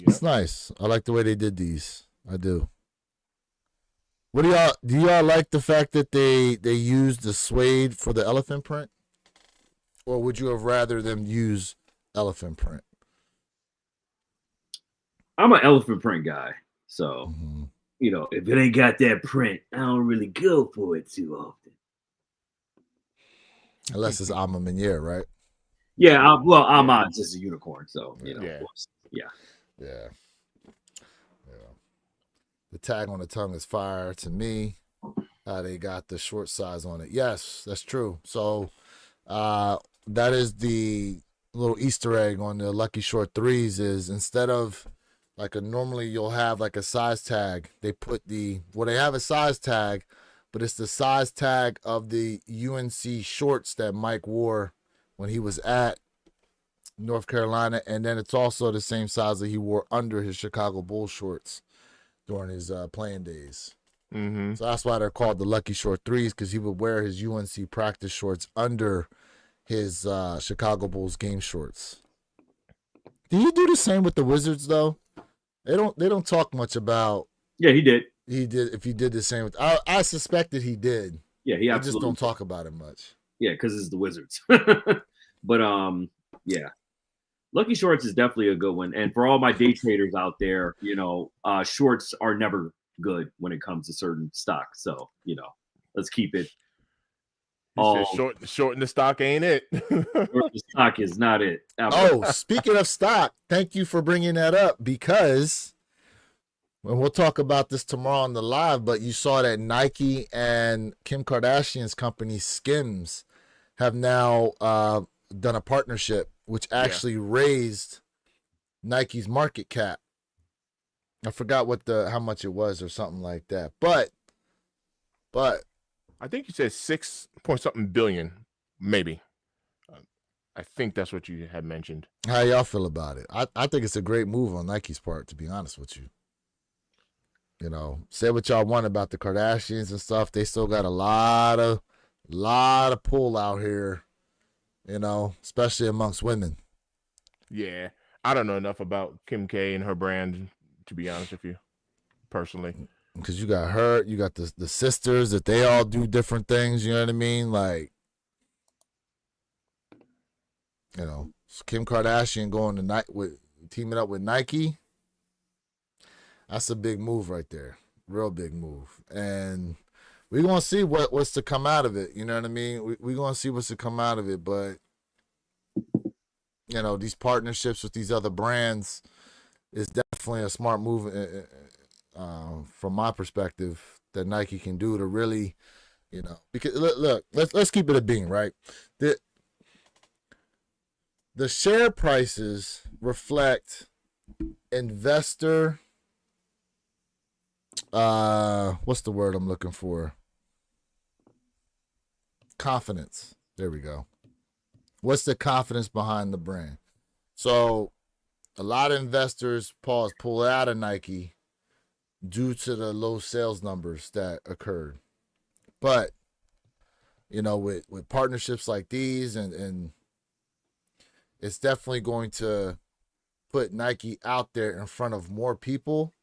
It's nice. I like the way they did these. I do. What do y'all like the fact that they used the suede for the elephant print? Or would you have rather them use elephant print? I'm an elephant print guy. So, you know, if it ain't got that print, I don't really go for it too often. Unless it's Alma Meniere, right? Yeah, well, Ahmad's just a unicorn, so you know. Yeah. Yeah. Yeah. The tag on the tongue is fire to me. They got the short size on it. Yes, that's true. So that is the little Easter egg on the Lucky Short 3s is instead of like normally you'll have like a size tag, they have a size tag, but it's the size tag of the UNC shorts that Mike wore when he was at North Carolina, and then it's also the same size that he wore under his Chicago Bulls shorts during his playing days. Mm-hmm. So that's why they're called the Lucky Short 3s, because he would wear his UNC practice shorts under his Chicago Bulls game shorts. Did he do the same with the Wizards though? They don't talk much about. Yeah, he did. He did. If he did the same with, I suspected he did. Yeah, he absolutely. Just don't talk about it much. Yeah, because it's the Wizards. But yeah, Lucky Shorts is definitely a good one. And for all my day traders out there, you know, shorts are never good when it comes to certain stocks. So you know, let's keep it. Short in the stock ain't it. Short the stock is not it. Oh, speaking of stock, thank you for bringing that up, because and we'll talk about this tomorrow on the live, but you saw that Nike and Kim Kardashian's company Skims have now done a partnership, which actually raised Nike's market cap. I forgot how much it was or something like that. But I think you said 6-point-something billion, maybe. I think that's what you had mentioned. How y'all feel about it? I think it's a great move on Nike's part, to be honest with you. You know, say what y'all want about the Kardashians and stuff. They still got a lot of pull out here, you know, especially amongst women. Yeah. I don't know enough about Kim K and her brand, to be honest with you, personally. Because you got her, you got the sisters that they all do different things, you know what I mean? Like, you know, Kim Kardashian going to teaming up with Nike. That's a big move right there. Real big move. And we're going to see what's to come out of it. You know what I mean? We're going to see what's to come out of it. But, you know, these partnerships with these other brands is definitely a smart move from my perspective that Nike can do to really, you know, because look, let's keep it a bean, right? The share prices reflect investor, what's the word I'm looking for? Confidence. There we go. What's the confidence behind the brand? So a lot of investors pull out of Nike due to the low sales numbers that occurred. But, you know, with partnerships like these and it's definitely going to put Nike out there in front of more people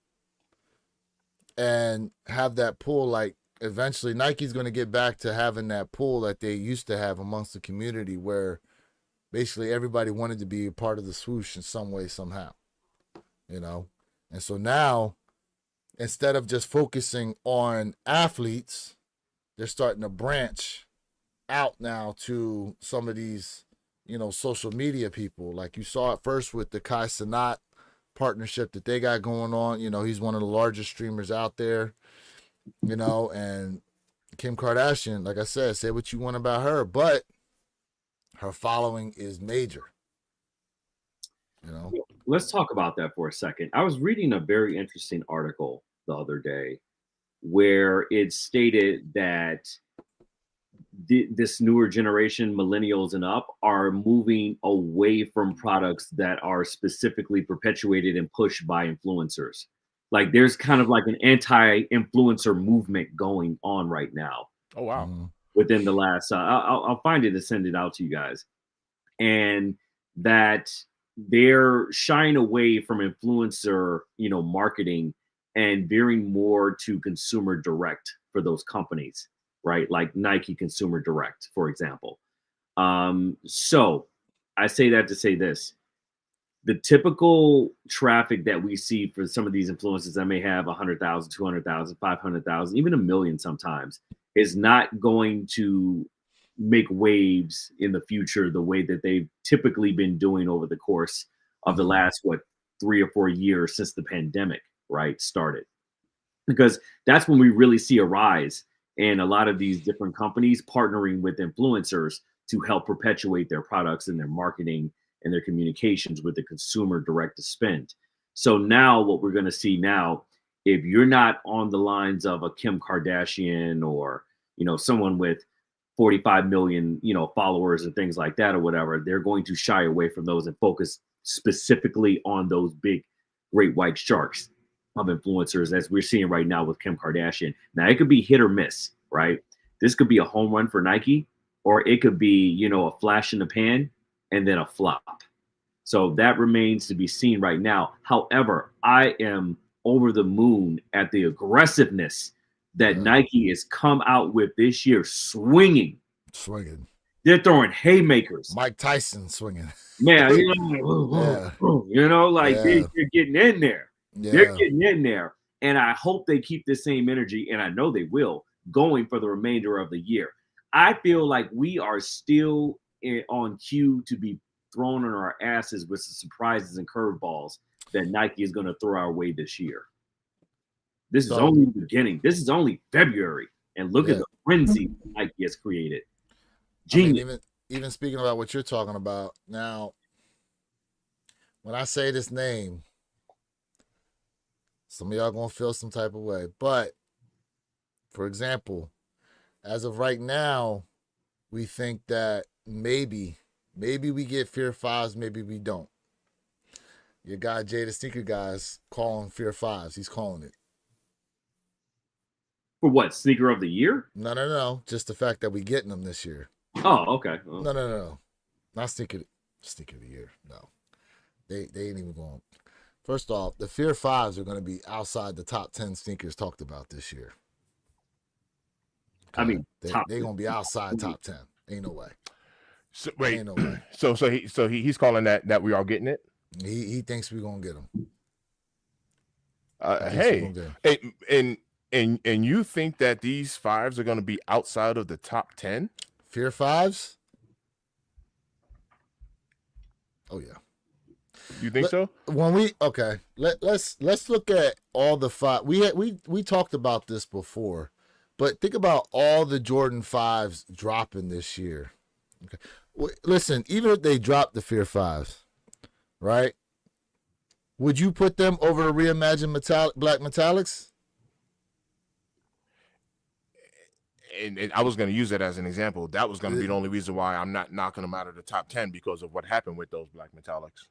and have that pull. Like, eventually Nike's going to get back to having that pull that they used to have amongst the community, where basically everybody wanted to be a part of the swoosh in some way, somehow, you know? And so now, instead of just focusing on athletes, they're starting to branch out now to some of these, you know, social media people. Like you saw it first with the Kai Cenat partnership that they got going on. You know, he's one of the largest streamers out there, you know, and Kim Kardashian, like I said, say what you want about her, but her following is major, you know. Let's talk about that for a second. I was reading a very interesting article the other day where it stated that this newer generation, millennials and up, are moving away from products that are specifically perpetuated and pushed by influencers. Like there's kind of like an anti-influencer movement going on right now. Oh, wow. Within the last, I'll find it and send it out to you guys. And that they're shying away from influencer, you know, marketing and veering more to consumer direct for those companies, right? Like Nike Consumer Direct, for example. So I say that to say this. The typical traffic that we see for some of these influencers that may have 100,000, 200,000, 500,000, even 1 million sometimes, is not going to make waves in the future the way that they've typically been doing over the course of the last 3 or 4 years since the pandemic, right, started. Because that's when we really see a rise in a lot of these different companies partnering with influencers to help perpetuate their products and their marketing and their communications with the consumer direct to spend. So now what we're going to see now, if you're not on the lines of a Kim Kardashian or, someone with 45 million, followers and things like that or whatever, they're going to shy away from those and focus specifically on those big, great white sharks of influencers, as we're seeing right now with Kim Kardashian. Now, it could be hit or miss, right? This could be a home run for Nike, or it could be, a flash in the pan and then a flop. So that remains to be seen right now. However, I am over the moon at the aggressiveness that Nike has come out with this year, swinging. They're throwing haymakers. Mike Tyson swinging. Man, they're getting in there. Yeah. They're getting in there. And I hope they keep the same energy, and I know they will, going for the remainder of the year. I feel like we are still on cue to be thrown on our asses with some surprises and curveballs that Nike is going to throw our way this year. This is only the beginning. This is only February. And look at the frenzy Nike has created. Genius. I mean, even speaking about what you're talking about, now, when I say this name, some of y'all going to feel some type of way. But, for example, as of right now, we think that maybe we get Fear 5s, maybe we don't. Your guy, Jay the Sneaker Guy's calling Fear 5s. He's calling it. For what? Sneaker of the year? No. Just the fact that we getting them this year. Oh, okay. Oh. No. Not sneaker of the year. No. They ain't even going. First off, the Fear 5s are going to be outside the top 10 sneakers talked about this year. I mean, they're going to be outside top 10. Ain't no way. So, wait. Ain't no way. So he's calling that we are getting it? He thinks we're going to get them. Hey, and you think that these 5s are going to be outside of the top 10? Fear 5s? Oh yeah. You think so? When let's look at all the 5. We talked about this before, but think about all the Jordan 5s dropping this year. Okay. Listen, even if they drop the Fear 5s, right? Would you put them over the reimagined black metallics? And I was going to use that as an example. That was going to be the only reason why I'm not knocking them out of the top 10, because of what happened with those black metallics.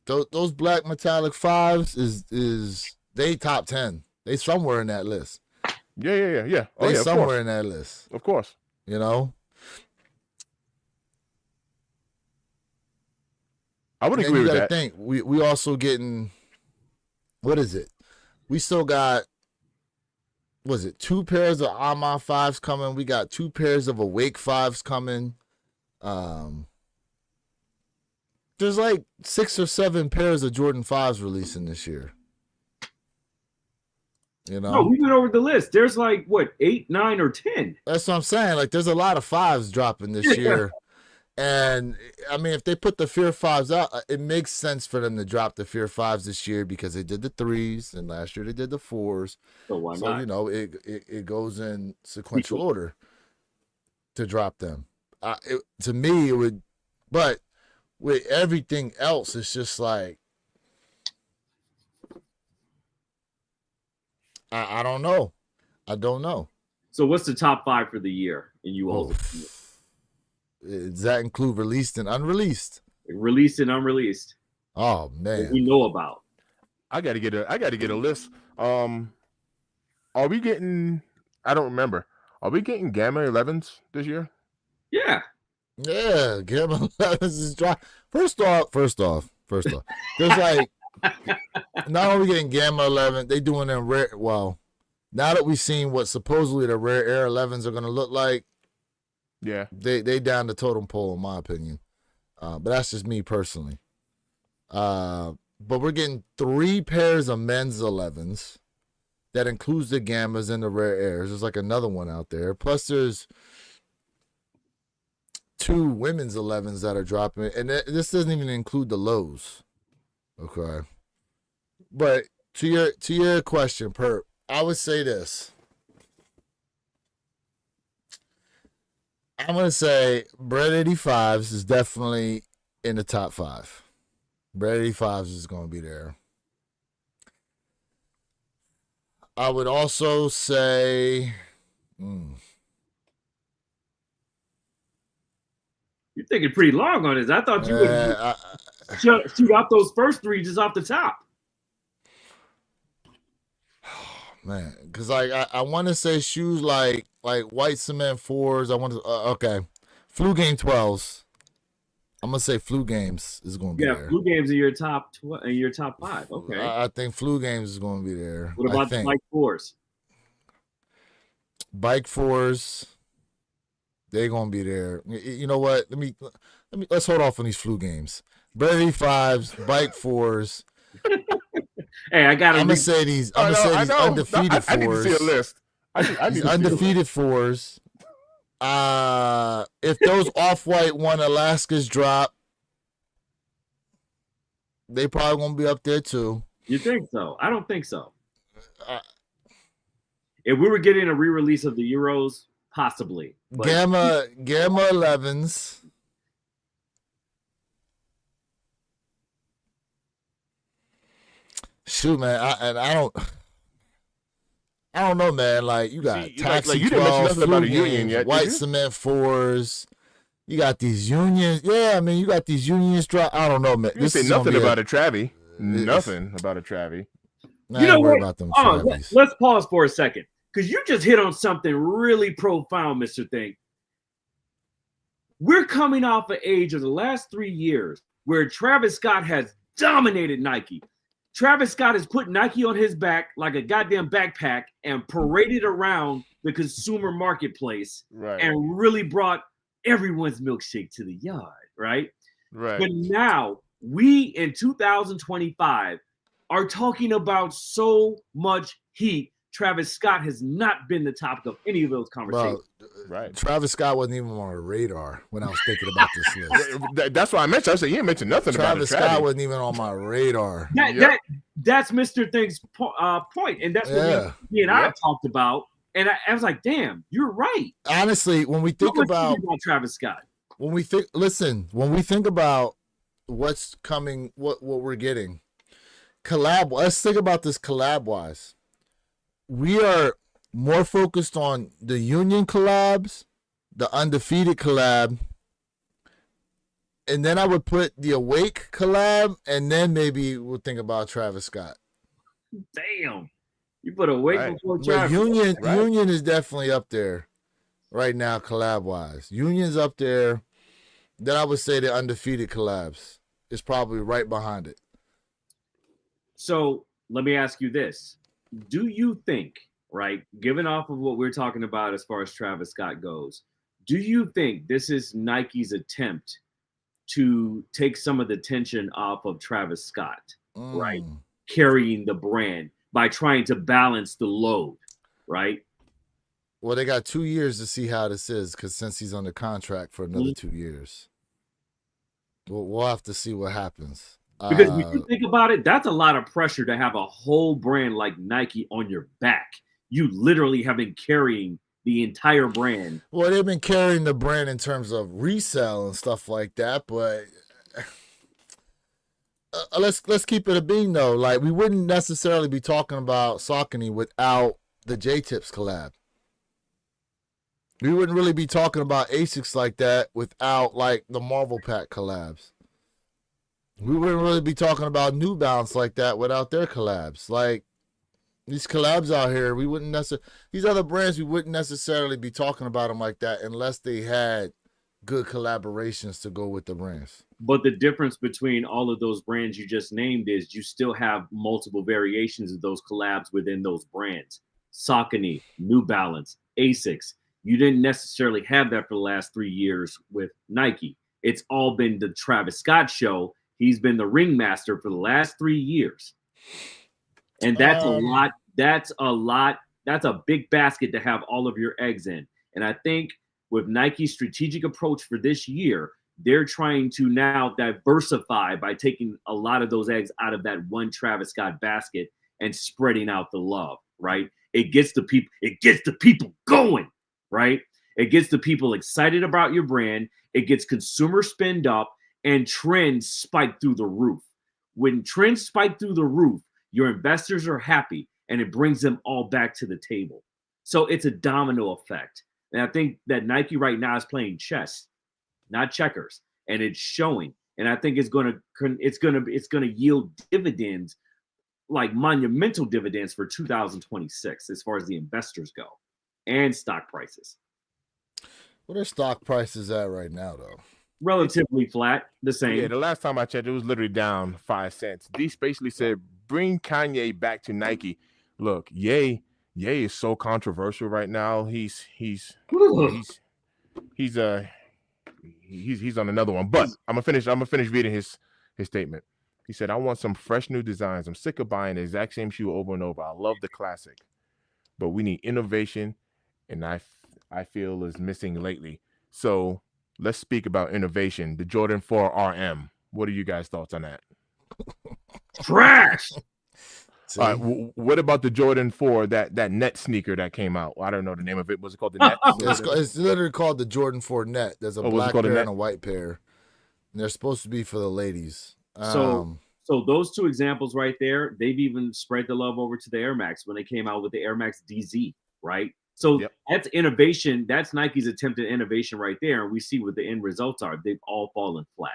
Those black metallic 5s is they top 10. They somewhere in that list. Yeah. They somewhere in that list. Of course. You know? I would agree with that. Think we also getting, what is it? We still got, was it 2 pairs of Armand 5s coming? We got 2 pairs of Awake 5s coming. There's like 6 or 7 pairs of Jordan 5s releasing this year. You know? No, we went over the list. There's like, what, 8, 9, or 10? That's what I'm saying. Like, there's a lot of 5s dropping this year. And, I mean, if they put the Fear 5s out, it makes sense for them to drop the Fear 5s this year because they did the 3s, and last year they did the 4s. So why not? You know, it goes in sequential order to drop them. To me, it would, but with everything else, it's just like, I don't know. I don't know. So what's the top 5 for the year in Yooooo? Does that include released and unreleased? Released and unreleased. Oh man, what we know about. I gotta get a list. Are we getting? I don't remember. Are we getting Gamma 11s this year? Yeah. Yeah, Gamma 11s is dry. First off, there's like, not only getting Gamma 11, they doing them rare. Well, now that we've seen what supposedly the rare Air 11s are gonna look like. Yeah, they down the totem pole in my opinion, but that's just me personally. But we're getting 3 pairs of men's 11s that includes the Gammas and the rare airs. There's like another one out there. Plus there's 2 women's 11s that are dropping, and this doesn't even include the lows. Okay, but to your question, Perp, I would say this. I'm gonna say Bread 85s is definitely in the top 5. Bread 85s is gonna be there. I would also say, You're thinking pretty long on this. I thought you would shoot out those first 3 just off the top. Man, because I want to say shoes like white cement 4s. I want to okay, Flu Game 12s. I'm gonna say Flu Games is gonna be there. Yeah, Flu Games in your top 5. Okay, I think Flu Games is gonna be there. What about the Bike 4s? Bike 4s, they're gonna be there. You know what? Let's hold off on these Flu Games. Bread 85s, Bike 4s. Hey, I'm gonna say these. I'm gonna say these undefeated 4s. I need to see a list. These undefeated 4s. If those Off-White 1 Alaskas drop, they probably gonna be up there too. You think so? I don't think so. If we were getting a re-release of the Euros, possibly. But... Gamma 11s. Shoot, man, I don't know, man. Like you got Taxi you didn't mention 12, nothing about a Union yet, White Cement 4s. You got these Unions. Yeah, I mean, you got these Unions drop. I don't know, man. You say nothing about a Travie. Nothing about a Travie. You know what? About them let's pause for a second, because you just hit on something really profound, Mr. Thing. We're coming off an age of the last 3 years where Travis Scott has dominated Nike. Travis Scott has put Nike on his back like a goddamn backpack and paraded around the consumer marketplace, and really brought everyone's milkshake to the yard, right? But now we in 2025 are talking about so much heat. Travis Scott has not been the topic of any of those conversations. Well, Travis Scott wasn't even on our radar when I was thinking about this list. That's why I mentioned. I said you didn't mention nothing about Travis Scott wasn't even on my radar. That's Mr. Thing's point, and that's what me and I talked about. And I was like, "Damn, you're right." Honestly, when we think about Travis Scott, when we think about what's coming, what we're getting, collab. Let's think about this collab wise. We are more focused on the Union collabs, the Undefeated collab, and then I would put the Awake collab, and then maybe we'll think about Travis Scott. Damn, you put Awake before Travis. Union is definitely up there right now, collab wise. Union's up there. Then I would say the Undefeated collabs is probably right behind it. So let me ask you this. Do you think, right, given off of what we're talking about as far as Travis Scott goes, do you think this is Nike's attempt to take some of the tension off of Travis Scott, right, carrying the brand by trying to balance the load, right? Well, they got 2 years to see how this is, because since he's under contract for another 2 years, we'll have to see what happens. Because when you think about it, that's a lot of pressure to have a whole brand like Nike on your back. You literally have been carrying the entire brand. Well, they've been carrying the brand in terms of resale and stuff like that, but let's keep it a bean though. Like, we wouldn't necessarily be talking about Saucony without the J-Tips collab. We wouldn't really be talking about Asics like that without like the Marvel Pack collabs. We wouldn't really be talking about New Balance like that without their collabs. Like, these collabs out here, we wouldn't necessarily, these other brands, we wouldn't necessarily be talking about them like that unless they had good collaborations to go with the brands. But the difference between all of those brands you just named is you still have multiple variations of those collabs within those brands. Saucony, New Balance, Asics. You didn't necessarily have that for the last 3 years with Nike. It's all been the Travis Scott show. He's been the ringmaster for the last 3 years. And that's a lot. That's a big basket to have all of your eggs in. And I think with Nike's strategic approach for this year, they're trying to now diversify by taking a lot of those eggs out of that one Travis Scott basket and spreading out the love, right? It gets the people going, right? It gets the people excited about your brand. It gets consumer spend up, and trends spike through the roof. When trends spike through the roof, your investors are happy, and it brings them all back to the table. So it's a domino effect. And I think that Nike right now is playing chess, not checkers, and it's showing. And I think it's gonna yield dividends, like monumental dividends for 2026 as far as the investors go, and stock prices. What are stock prices at right now, though? Relatively flat, the same. Yeah, the last time I checked, it was literally down 5 cents. Deece basically said, "Bring Kanye back to Nike." Look, Ye is so controversial right now. He's on another one. But I'm gonna finish reading his statement. He said, "I want some fresh new designs. I'm sick of buying the exact same shoe over and over. I love the classic, but we need innovation, and I feel is missing lately." So let's speak about innovation. The Jordan 4 RM. What are you guys' thoughts on that? Trash. All right, what about the Jordan 4, that net sneaker that came out? I don't know the name of it. Was it called the net? It's literally called the Jordan 4 net. There's a black pair and a white pair. And they're supposed to be for the ladies. So those two examples right there, they've even spread the love over to the Air Max when they came out with the Air Max DZ, right? So That's innovation. That's Nike's attempted innovation right there. And we see what the end results are. They've all fallen flat.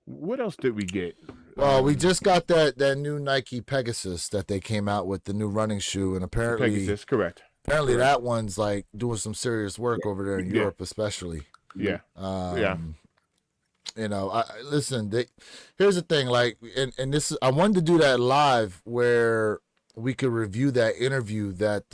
What else did we get? Well, we just got that new Nike Pegasus that they came out with, the new running shoe, and apparently Pegasus, correct. Apparently that one's like doing some serious work over there in Europe, especially. Yeah. You know, listen. Here's the thing, like, and this is, I wanted to do that live where we could review that interview that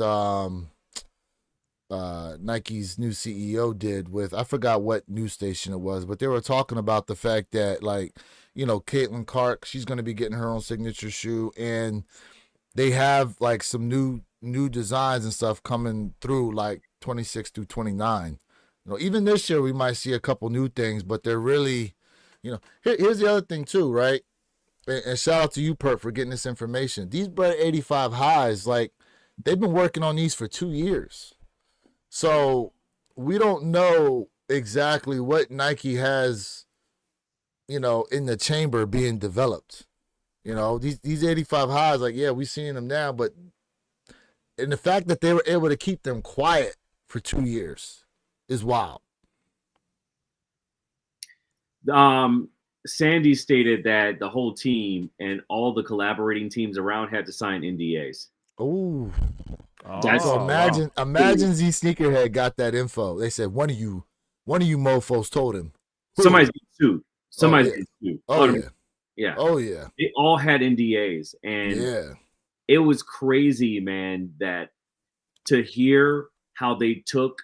Nike's new CEO did with, I forgot what news station it was, but they were talking about the fact that, like, you know, Caitlin Clark, she's going to be getting her own signature shoe, and they have like some new designs and stuff coming through, like 26 through 29. You know, even this year we might see a couple new things, but they're really, you know, here's the other thing too, right? And shout out to you, Perp, for getting this information. These Bread 85 highs, like, they've been working on these for 2 years. So we don't know exactly what Nike has, you know, in the chamber being developed. You know, these 85 highs, like, yeah, we're seeing them now, but and the fact that they were able to keep them quiet for 2 years is wild. Sandy stated that the whole team and all the collaborating teams around had to sign NDAs. Ooh. So imagine Z Sneakerhead got that info. They said one of you mofos told him. Somebody's getting sued. Somebody's getting sued. Oh yeah. Yeah. Oh yeah. They all had NDAs, and it was crazy, man, that to hear how they took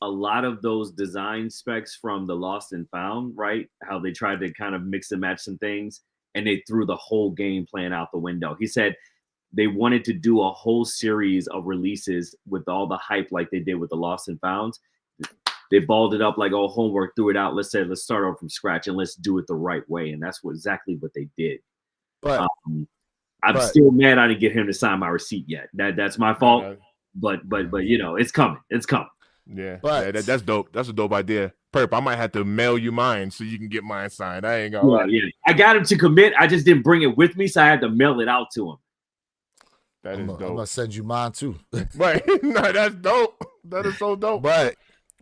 a lot of those design specs from the Lost and Found, right? How they tried to kind of mix and match some things, and they threw the whole game plan out the window. He said they wanted to do a whole series of releases with all the hype like they did with the Lost and Founds. They balled it up like, oh, homework, threw it out. Let's start over from scratch and let's do it the right way. And that's exactly what they did. But I'm still mad I didn't get him to sign my receipt yet. That's my fault. But you know, it's coming. It's coming. Yeah, but that's dope. That's a dope idea. Perp, I might have to mail you mine so you can get mine signed. I ain't gonna lie. Yeah, I got him to commit. I just didn't bring it with me, so I had to mail it out to him. That is dope. I'm gonna send you mine too. Right? No, that's dope. That is so dope.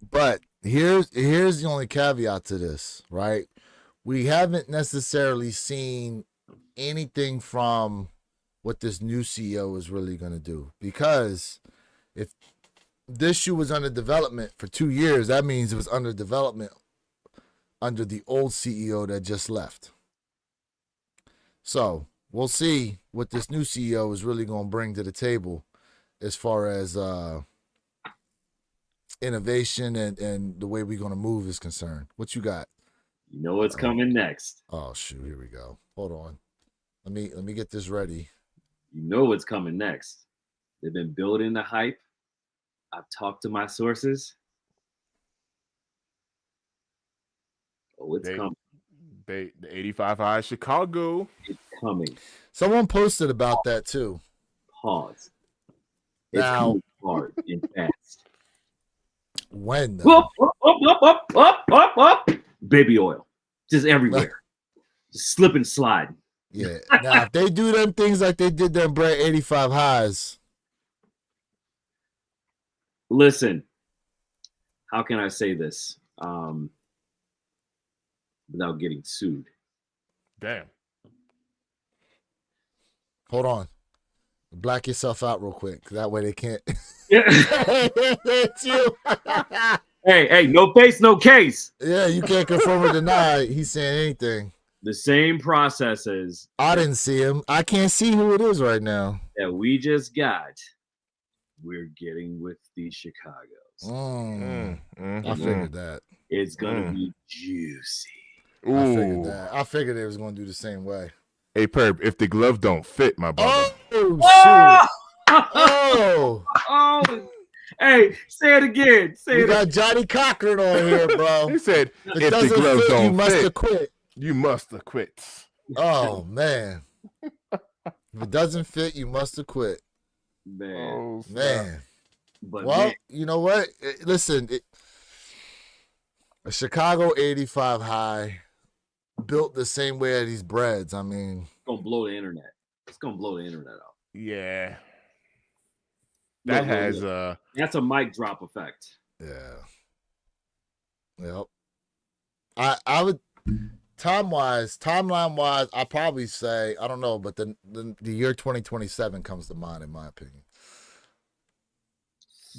But here's the only caveat to this, right? We haven't necessarily seen anything from what this new CEO is really gonna do, because if this shoe was under development for 2 years, that means it was under development under the old CEO that just left. So we'll see what this new CEO is really going to bring to the table as far as innovation and the way we're going to move is concerned. What you got? You know what's coming next. Oh, shoot. Here we go. Hold on. Let me get this ready. You know what's coming next. They've been building the hype. I've talked to my sources. Oh, it's coming. The 85 high Chicago. It's coming. Someone posted about that too. Pause. It's coming hard and fast. When? Up. Baby oil. Just everywhere. Just slip and slide. Yeah. Now, if they do them things like they did them Brett 85 highs. Listen, how can I say this without getting sued? Damn. Hold on. Black yourself out real quick. That way they can't. Yeah. It's you. Hey, no face, no case. Yeah, you can't confirm or deny he's saying anything. The same processes. I didn't see him. I can't see who it is right now. That we just got. We're getting with the Chicagos. I figured that. It's going to be juicy. Ooh. I figured they was going to do the same way. Hey, Perp, if the glove don't fit, my brother. Oh, shoot. Oh. Hey, say it again. We got Johnny Cochran on here, bro. He said, if the gloves don't fit, you must have quit. You must have quit. Oh, man. If it doesn't fit, you must have quit. Man. But well, you know what? Listen, a Chicago 85 high built the same way as these breads. I mean, it's gonna blow the internet. It's gonna blow the internet out. Yeah. That's a mic drop effect. Yeah. Yep. I would timeline wise, I probably say, I don't know, but the year 2027 comes to mind in my opinion.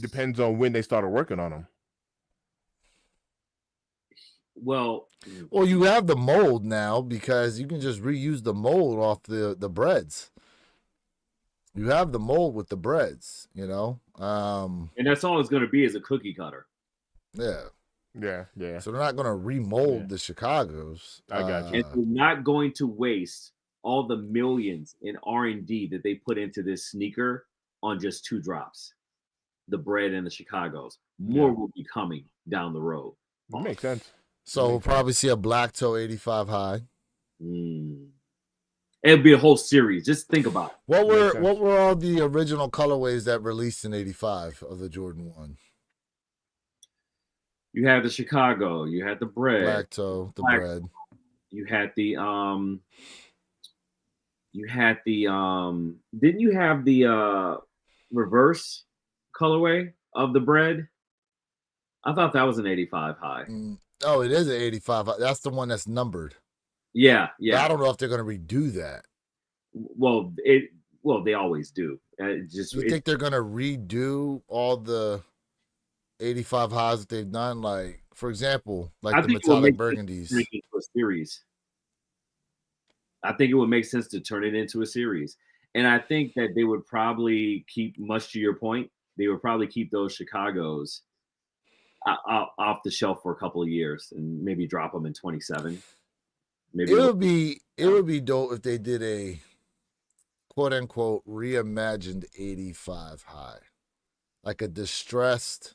Depends on when they started working on them. Well, you have the mold now because you can just reuse the mold off the breads. You have the mold with the breads, you know. And that's all it's going to be is a cookie cutter. Yeah. So they're not going to remold the Chicagos. I got you. And they're not going to waste all the millions in R&D that they put into this sneaker on just 2 drops. The bread and the Chicagos. More will be coming down the road. That makes sense. So we'll probably see a black toe 85 high. It'll be a whole series. Just think about it. What were all the original colorways that released in 85 of the Jordan 1? You had the Chicago, you had the bread. Black toe, the bread. You had the didn't you have the reverse colorway of the bread? I thought that was an 85 high. Oh, it is an 85. That's the one that's numbered. Yeah. But I don't know if they're going to redo that. Well, they always do. You think they're going to redo all the 85 highs that they've done? Like, for example, like the metallic burgundies. A series. I think it would make sense to turn it into a series. And I think that they would probably keep, much to your point, they would probably keep those Chicagos off the shelf for a couple of years and maybe drop them in 27. Maybe it would be dope if they did a quote unquote reimagined 85 high, like a distressed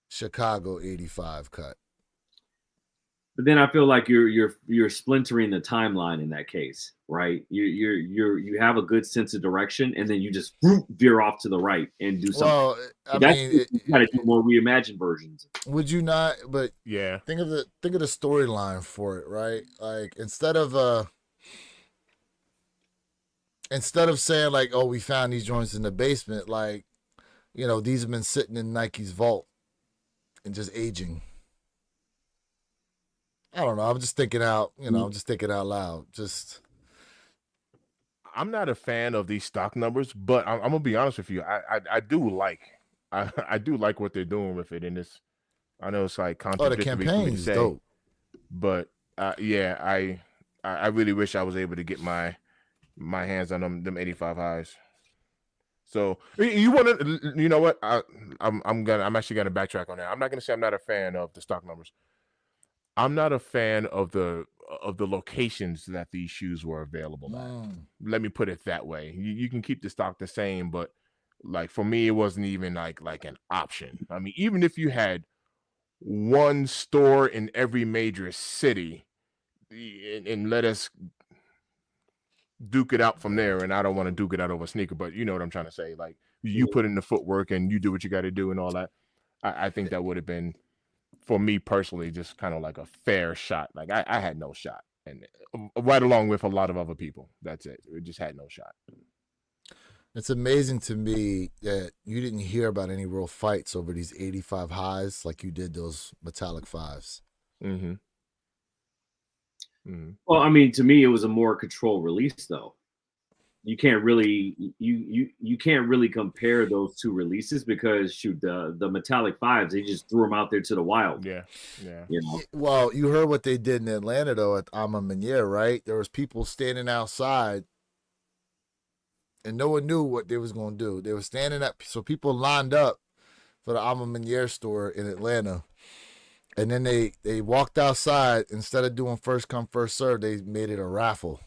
Chicago 85 cut. But then I feel like you're splintering the timeline in that case, right? You have a good sense of direction, and then you just veer off to the right and do something. Well, I mean, you got to do more reimagined versions. Would you not? But yeah, think of the storyline for it, right? Like instead of saying like, oh, we found these joints in the basement, like, you know, these have been sitting in Nike's vault and just aging. I don't know. I'm just thinking out, I'm just thinking out loud. I'm not a fan of these stock numbers, but I'm gonna be honest with you. I do like what they're doing with it in this. I know it's like contradictory the campaign's dope. But I really wish I was able to get my hands on them 85 highs. So you want to, you know what? I'm actually gonna backtrack on that. I'm not gonna say I'm not a fan of the stock numbers. I'm not a fan of the locations that these shoes were available at. Let me put it that way. You can keep the stock the same, but like for me, it wasn't even like an option. I mean, even if you had one store in every major city and let us duke it out from there. And I don't want to duke it out over a sneaker, but you know what I'm trying to say. Like, you put in the footwork and you do what you got to do and all that. I think that would have been, for me personally, just kind of like a fair shot. Like, I had no shot, and right along with a lot of other people. That's it. We just had no shot. It's amazing to me that you didn't hear about any real fights over these 85 highs like you did those metallic 5s. Mm-hmm. Mm-hmm. Well, I mean, to me, it was a more controlled release, though. You can't really you can't really compare those two releases because shoot, the metallic 5s, they just threw them out there to the wild. Yeah. You know. Well, you heard what they did in Atlanta though at Ama Manier, right? There was people standing outside, and no one knew what they was gonna do. They were standing up, so people lined up for the Ama Manier store in Atlanta, and then they walked outside. Instead of doing first come first serve, they made it a raffle.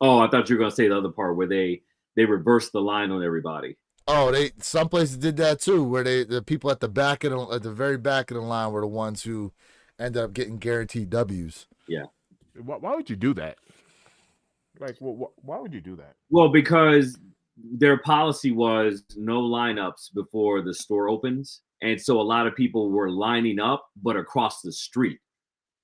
Oh, I thought you were gonna say the other part where they reversed the line on everybody. Oh, some places did that too, where the people at the very back of the line were the ones who ended up getting guaranteed W's. Yeah. Why would you do that? Like, why would you do that? Well, because their policy was no lineups before the store opens, and so a lot of people were lining up, but across the street,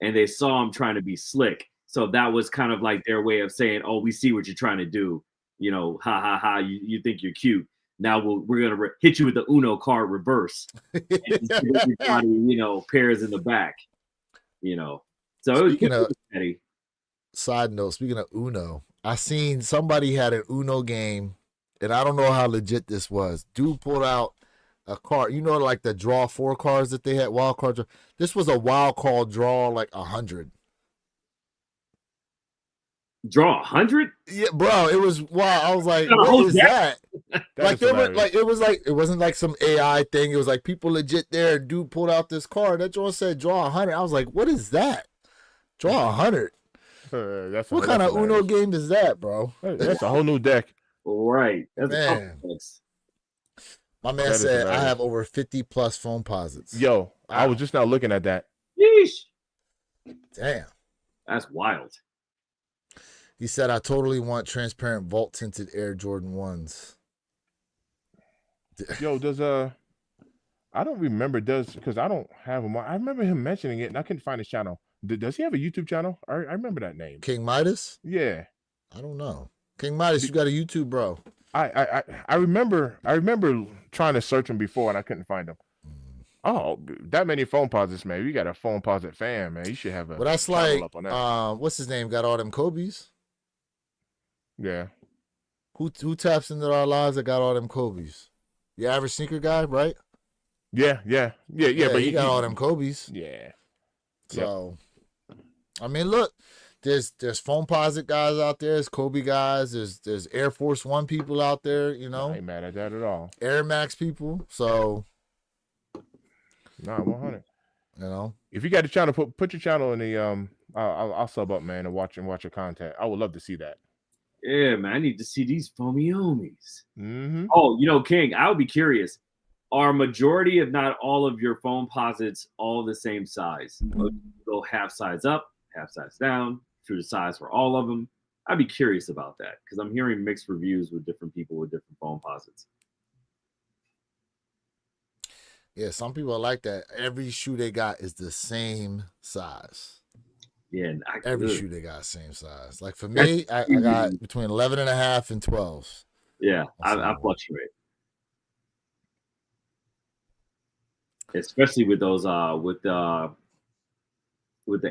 and they saw them trying to be slick. So that was kind of like their way of saying, "Oh, we see what you're trying to do. You know, ha ha ha. You think you're cute. Now we're gonna hit you with the Uno card reverse, and everybody, you know, pairs in the back. You know, so it was petty." Side note: speaking of Uno, I seen somebody had an Uno game, and I don't know how legit this was. Dude pulled out a card, you know, like the draw 4 cards that they had, wild cards. This was a wild card draw, like 100. Draw 100? Yeah, bro, it was wild. I was like, what is that? Like, it wasn't like some AI thing. It was like people legit there. Dude pulled out this card. That draw said draw 100. I was like, what is that? Draw 100. What kind of Uno game is that, bro? That's a whole new deck. Right. That's man. My man said I have over 50 plus phone posits. Yo, wow. I was just now looking at that. Yeesh. Damn. That's wild. He said, I totally want transparent vault tinted Air Jordan 1s. Yo, I don't remember, because I don't have him. I remember him mentioning it, and I couldn't find his channel. Does he have a YouTube channel? I remember that name. King Midas? Yeah. I don't know. King Midas, you got a YouTube, bro. I remember trying to search him before, and I couldn't find him. Oh, that many phone posits, man. You got a phone posit fan, man. You should have a. Well, that's like, up on that. What's his name? Got all them Kobe's. Yeah. Who taps into our lives that got all them Kobe's? The average sneaker guy, right? Yeah. But he got all them Kobe's. Yeah. So, I mean, look, there's phone posit guys out there. There's Kobe guys. There's Air Force One people out there. You know, I ain't mad at that at all. Air Max people. So, 100. You know, if you got a channel, put your channel in the I'll sub up, man, and watch your content. I would love to see that. Yeah, man, I need to see these foamiomies. Mm-hmm. Oh, you know, King, I would be curious. Are majority, if not all, of your phone posits all the same size? Go half size up, half size down, true to size for all of them? I'd be curious about that because I'm hearing mixed reviews with different people with different phone posits. Yeah, some people are like that. Every shoe they got is the same size. Yeah, every shoe they got same size. Like for me, I got between 11 and a half and 12s. Yeah, I fluctuate. Especially with those with the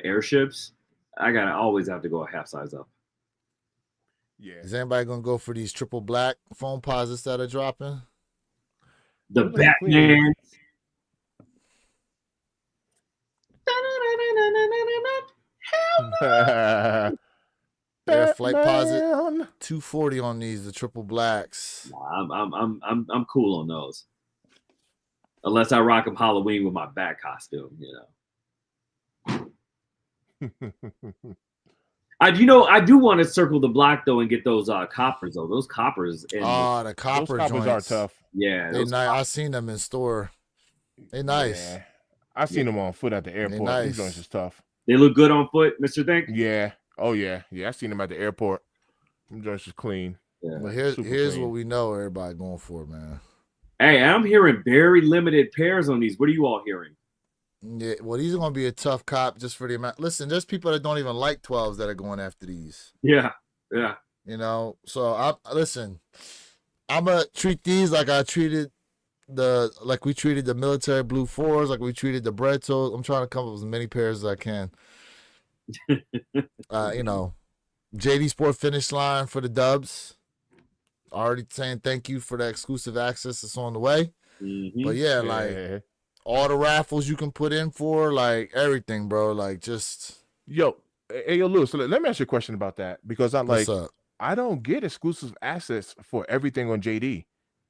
airships, I always have to go a half size up. Yeah. Is anybody gonna go for these triple black phone posits that are dropping? The Batman. Air Flight Posit 240 on these, the triple blacks. I'm cool on those. Unless I rock them Halloween with my bat costume, you know. I do want to circle the block though and get those coppers though. Those coppers. The copper those coppers joints are tough. Yeah, I seen them in store. They nice. Yeah. I seen them on foot at the airport. Nice. These joints is tough. They look good on foot, Mr. Think? Yeah. Oh yeah. Yeah. I seen them at the airport. Them joints is clean. Yeah. But here's clean. What we know everybody going for, man. Hey, I'm hearing very limited pairs on these. What are you all hearing? Yeah, well, these are going to be a tough cop just for the amount. Listen, there's people that don't even like 12s that are going after these. Yeah, yeah. You know, so I'm gonna treat these like I treated we treated the military blue 4s, like we treated the bread toes. I'm trying to come up with as many pairs as I can. You know, JD Sport Finish Line for the dubs. Already saying thank you for the exclusive access that's on the way. Mm-hmm. But yeah, like all the raffles you can put in for, like everything, bro. Like just yo, Lewis. So let me ask you a question about that, because I'm like, I don't get exclusive access for everything on JD.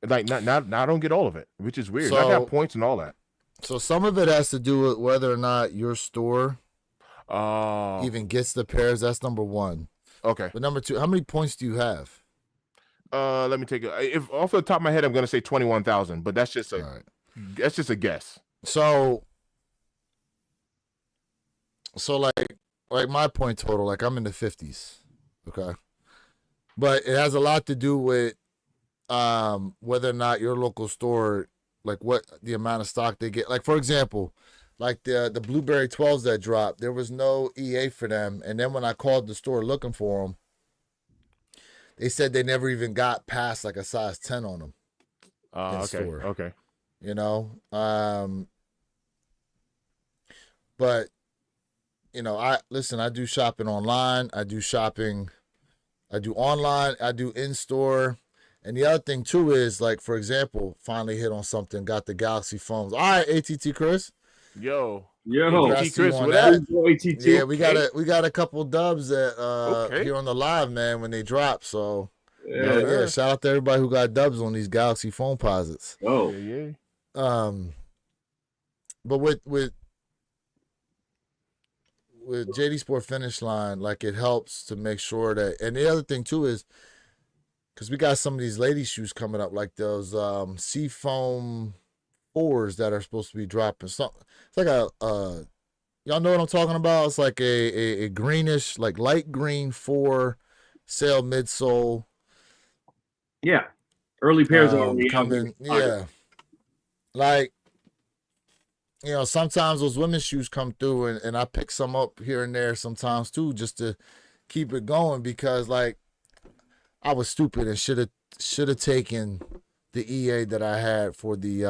Like not I don't get all of it, which is weird. So, I got points and all that. So some of it has to do with whether or not your store even gets the pairs. That's number one. Okay. But number two, how many points do you have? Let me take it. If off the top of my head, I'm gonna say 21,000, but that's just that's just a guess. So like my point total, like I'm in the 50s. Okay. But it has a lot to do with whether or not your local store, like what the amount of stock they get. Like for example, like the Blueberry 12s that dropped, there was no EA for them, and then when I called the store looking for them, they said they never even got past like a size 10 on them. Okay. Store. Okay. You know, but you know, I do shopping online. I do online. I do in store. And the other thing too is, like, for example, finally hit on something. Got the Galaxy phones. All right, ATT Chris. Yo, ATT Chris, what that? Yeah, we got a couple dubs that here on the live, man, when they drop. So yeah, shout out to everybody who got dubs on these Galaxy phone posits. Oh yeah. But with JD Sport Finish Line, like, it helps to make sure that, and the other thing too is, because we got some of these lady shoes coming up, like those Seafoam 4s that are supposed to be dropping. It's like y'all know what I'm talking about? It's like a greenish, like light green 4 sail midsole. Yeah, early pairs are coming. Yeah, like, you know, sometimes those women's shoes come through, and I pick some up here and there sometimes too, just to keep it going, because like I was stupid and should have taken the EA that I had for the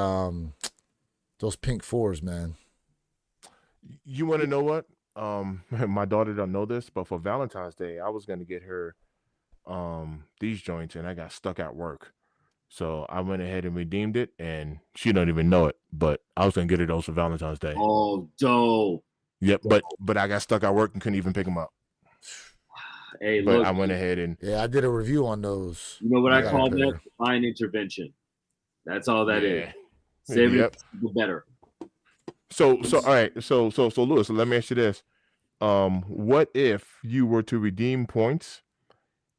those pink 4s, man. You want to know what? My daughter don't know this, but for Valentine's Day, I was gonna get her these joints, and I got stuck at work. So I went ahead and redeemed it, and she don't even know it. But I was gonna get her those for Valentine's Day. Oh, dope. Yep, but I got stuck at work and couldn't even pick them up. Hey, but look, I went ahead and I did a review on those. You know what I call that? Divine intervention. That's all that is. Save it better. So all right. So Lewis, let me ask you this: what if you were to redeem points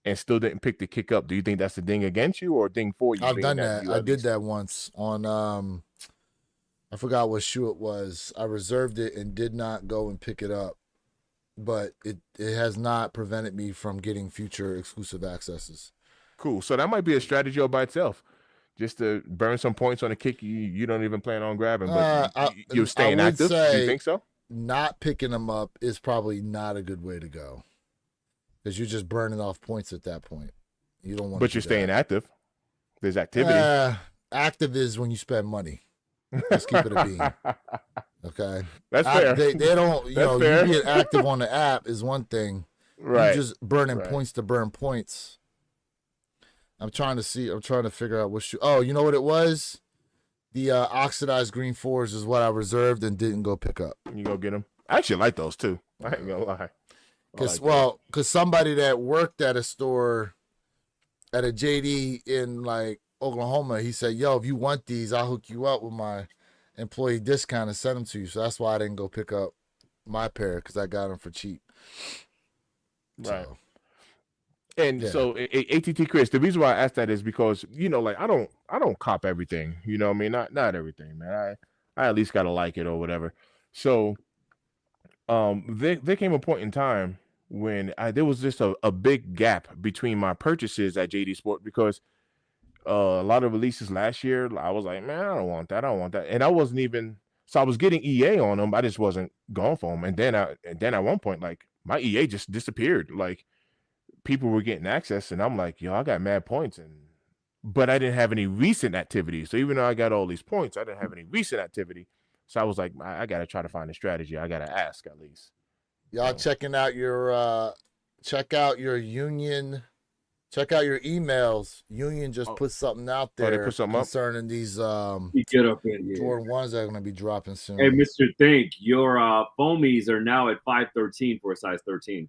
and still didn't pick the kick up? Do you think that's a ding against you or a ding for you? I've done that. I did that once on I forgot what shoe it was. I reserved it and did not go and pick it up, but it has not prevented me from getting future exclusive accesses. Cool. So that might be a strategy all by itself, just to burn some points on a kick you don't even plan on grabbing, but you're staying active. Do you think so? Not picking them up is probably not a good way to go, because you're just burning off points at that point. You don't want. But you're staying active. There's activity. Active is when you spend money. Let's keep it a beam. Okay, that's fair. They don't. You know, you being active on the app is one thing. Right. You're just burning points to burn points. I'm trying to figure out what shoe. Oh, you know what it was? The oxidized green 4s is what I reserved and didn't go pick up. You go get them. I actually like those too. I ain't gonna lie. Because somebody that worked at a store at a JD in like Oklahoma, he said, "Yo, if you want these, I'll hook you up with my employee discount and send them to you." So that's why I didn't go pick up my pair, because I got them for cheap. Right. And so ATT Chris, the reason why I asked that is because, you know, like I don't cop everything. You know what I mean? Not everything, man. I at least gotta like it or whatever. So there came a point in time when there was just a big gap between my purchases at JD Sport because a lot of releases last year, I was like, man, I don't want that. I don't want that. And I wasn't even, so I was getting EA on them. I just wasn't going for them. And then at one point, like my EA just disappeared. Like people were getting access and I'm like, yo, I got mad points but I didn't have any recent activity. So even though I got all these points, I didn't have any recent activity. So I was like, I got to try to find a strategy. I got to ask at least. Y'all checking out your, check out your Union. Check out your emails. Union just put something out there they put something concerning these get up in here. Jordan 1s that are going to be dropping soon. Hey, Mr. Think, your foamies are now at 513 for a size 13.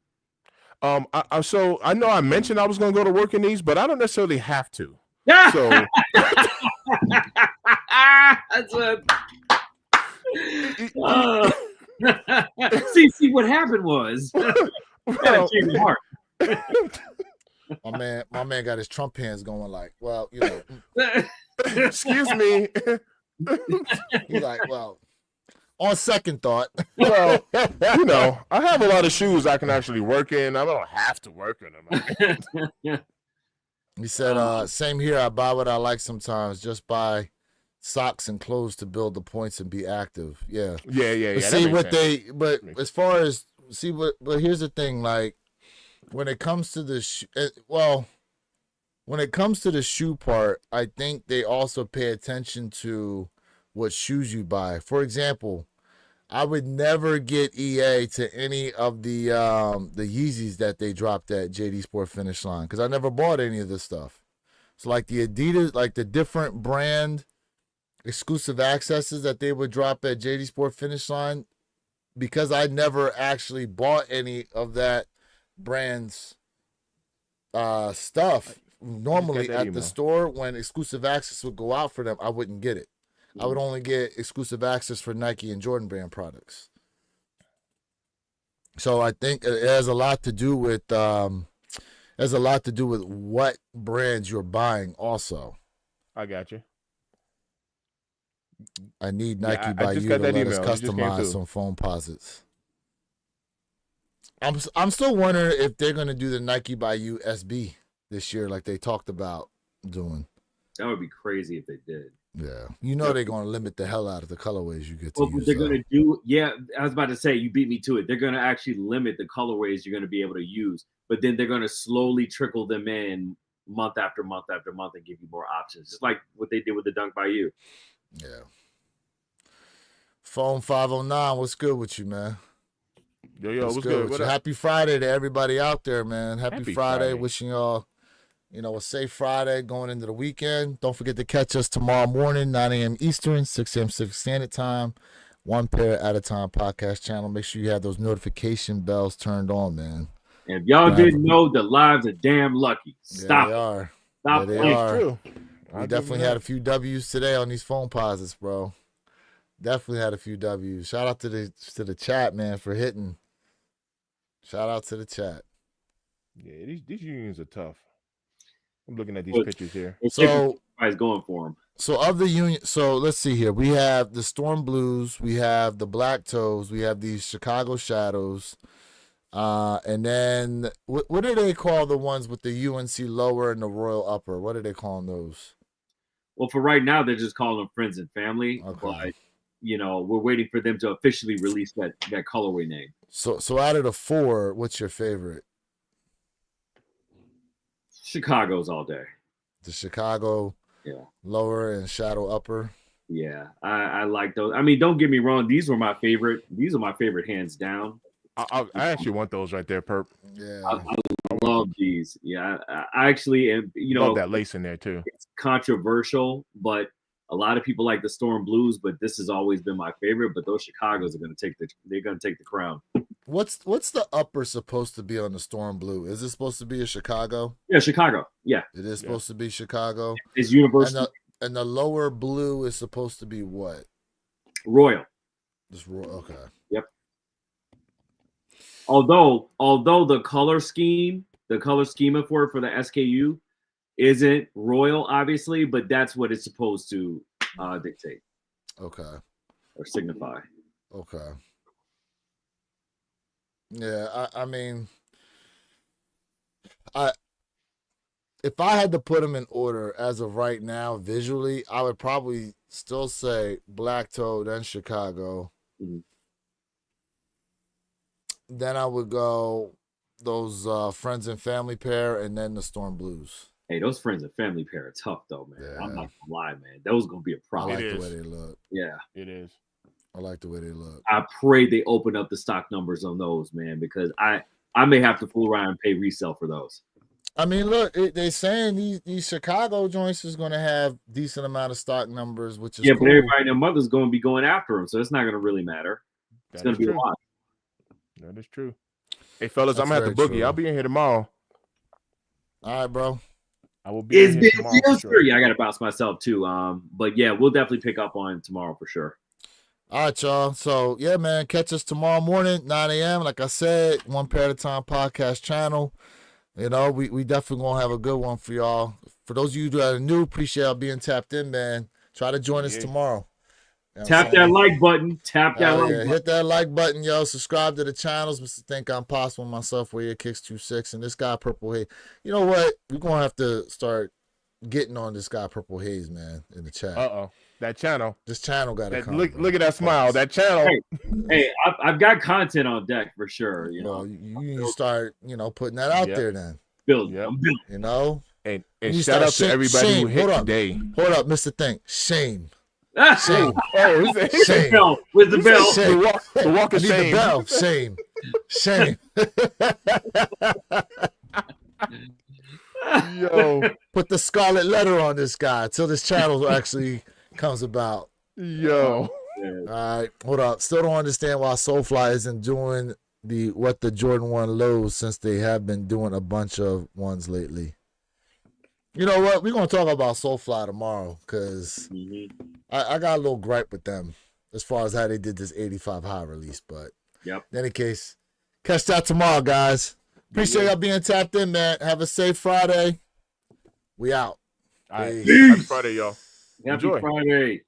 So I know I mentioned I was going to go to work in these, but I don't necessarily have to. So that's what. See what happened was. My man got his Trump hands going like, well, you know. Excuse me. He's like, well, on second thought. Well, you know, I have a lot of shoes I can actually work in. I don't have to work in them. He said, same here. I buy what I like sometimes. Just buy socks and clothes to build the points and be active. Yeah. Yeah. See what sense. But as far as, but here's the thing, like, when it comes to the when it comes to the shoe part, I think they also pay attention to what shoes you buy. For example, I would never get EA to any of the Yeezys that they dropped at JD Sport Finish Line because I never bought any of this stuff. So like the Adidas, like the different brand exclusive accesses that they would drop at JD Sport Finish Line, because I never actually bought any of that brand's stuff. Normally at the store, when exclusive access would go out for them, I wouldn't get it. I would only get exclusive access for Nike and Jordan brand products. So I think it has a lot to do with what brands you're buying also. I got you. I need Nike by you to let us customize some foam posits. I'm still wondering if they're going to do the Nike by You SB this year like they talked about doing. That would be crazy if they did. Yeah. You know they're going to limit the hell out of the colorways you get to use. They're going to do, yeah, I was about to say, you beat me to it. They're going to actually limit the colorways you're going to be able to use, but then they're going to slowly trickle them in month after month after month and give you more options, just like what they did with the Dunk by You. Yeah. Phone 509, what's good with you, man? Yo, what's good? What Happy Friday to everybody out there, man. Happy Friday. Wishing y'all, a safe Friday going into the weekend. Don't forget to catch us tomorrow morning, 9 a.m. Eastern, 6 a.m. Pacific Standard Time. One Pair at a Time podcast channel. Make sure you have those notification bells turned on, man. And if y'all didn't know, the lives are damn lucky. Stop. They are. Stop. Yeah, they are. True. We definitely had a few W's today on these phone posits, bro. Definitely had a few W's. Shout out to the chat, man, for hitting. Shout out to the chat. Yeah, these unions are tough. I'm looking at these pictures here. So everybody's going for them. So of the union, so let's see here. We have the Storm Blues, we have the Black Toes, we have these Chicago Shadows, and then what do they call the ones with the UNC lower and the Royal upper? What are they calling those? Well, for right now, they're just calling them Friends and Family. Okay. But, we're waiting for them to officially release that colorway name. So out of the four, what's your favorite? Chicago's all day. The Chicago lower and Shadow upper. Yeah, I like those. I mean, don't get me wrong. These are my favorite hands down. I actually want those right there, Perp. Yeah. I love these. Yeah, I actually am, love that lace in there too. It's controversial, but a lot of people like the Storm Blues, but this has always been my favorite. But those Chicagos are going to take the crown. What's the upper supposed to be on the Storm Blue? Is it supposed to be a Chicago? Yeah, Chicago. Yeah, it is supposed to be Chicago. It's universal. And the lower blue is supposed to be what? Royal. Just royal. Okay. Yep. Although the color schema for the SKU isn't royal, obviously, but that's what it's supposed to dictate. Okay. or signify. Okay. Yeah, I mean, if I had to put them in order as of right now, visually, I would probably still say Black Toe, then Chicago. Mm-hmm. Then I would go those Friends and Family pair, and then the Storm Blues. Hey, those Friends and Family pair are tough though, man. Yeah. I'm not gonna lie, man. Those gonna be a problem. I like the way they look. Yeah, it is. I like the way they look. I pray they open up the stock numbers on those, man, because I may have to fool around and pay resale for those. I mean, look, they're saying these Chicago joints is going to have decent amount of stock numbers, which is cool. But everybody and their mother's going to be going after them, so it's not going to really matter. It's going to be a lot. That is true. Hey, fellas, I'm going to have to boogie. True. I'll be in here tomorrow. All right, bro. I will be in here tomorrow. Sure. Yeah, I got to bounce myself too. But yeah, we'll definitely pick up on tomorrow for sure. All right, y'all. So, yeah, man, catch us tomorrow morning, 9 a.m. Like I said, One Pair at a Time podcast channel. You know, we definitely going to have a good one for y'all. For those of you that are new, appreciate y'all being tapped in, man. Try to join us tomorrow. You know Tap that like button. Tap that like button. Hit that like button, yo. Subscribe to the channels. Mr. Think I'm Possible, myself, Where Your Kicks 26, and this guy, Purple Haze. You know what? We're going to have to start getting on this guy, Purple Haze, man, in the chat. Uh-oh. That channel. This channel got to come. Look at that smile. That channel. Hey, I've got content on deck for sure. You know, you start, putting that out there then. Build. Yep. You know? And shout out to everybody who hit today. Hold up, Mr. Think. Shame. Shame. Oh, shame. With the bell. Shame. The walk of shame. The bell. Shame. Shame. Yo. Put the scarlet letter on this guy until this channel actually comes about. Yo. All right. Hold up. Still don't understand why Soulfly isn't doing what the Jordan 1 lows, since they have been doing a bunch of ones lately. You know what? We're going to talk about Soulfly tomorrow, because I got a little gripe with them as far as how they did this 85 high release. But in any case, catch that tomorrow, guys. Appreciate y'all being tapped in, man. Have a safe Friday. We out. All right. Happy Friday, y'all. Happy Friday.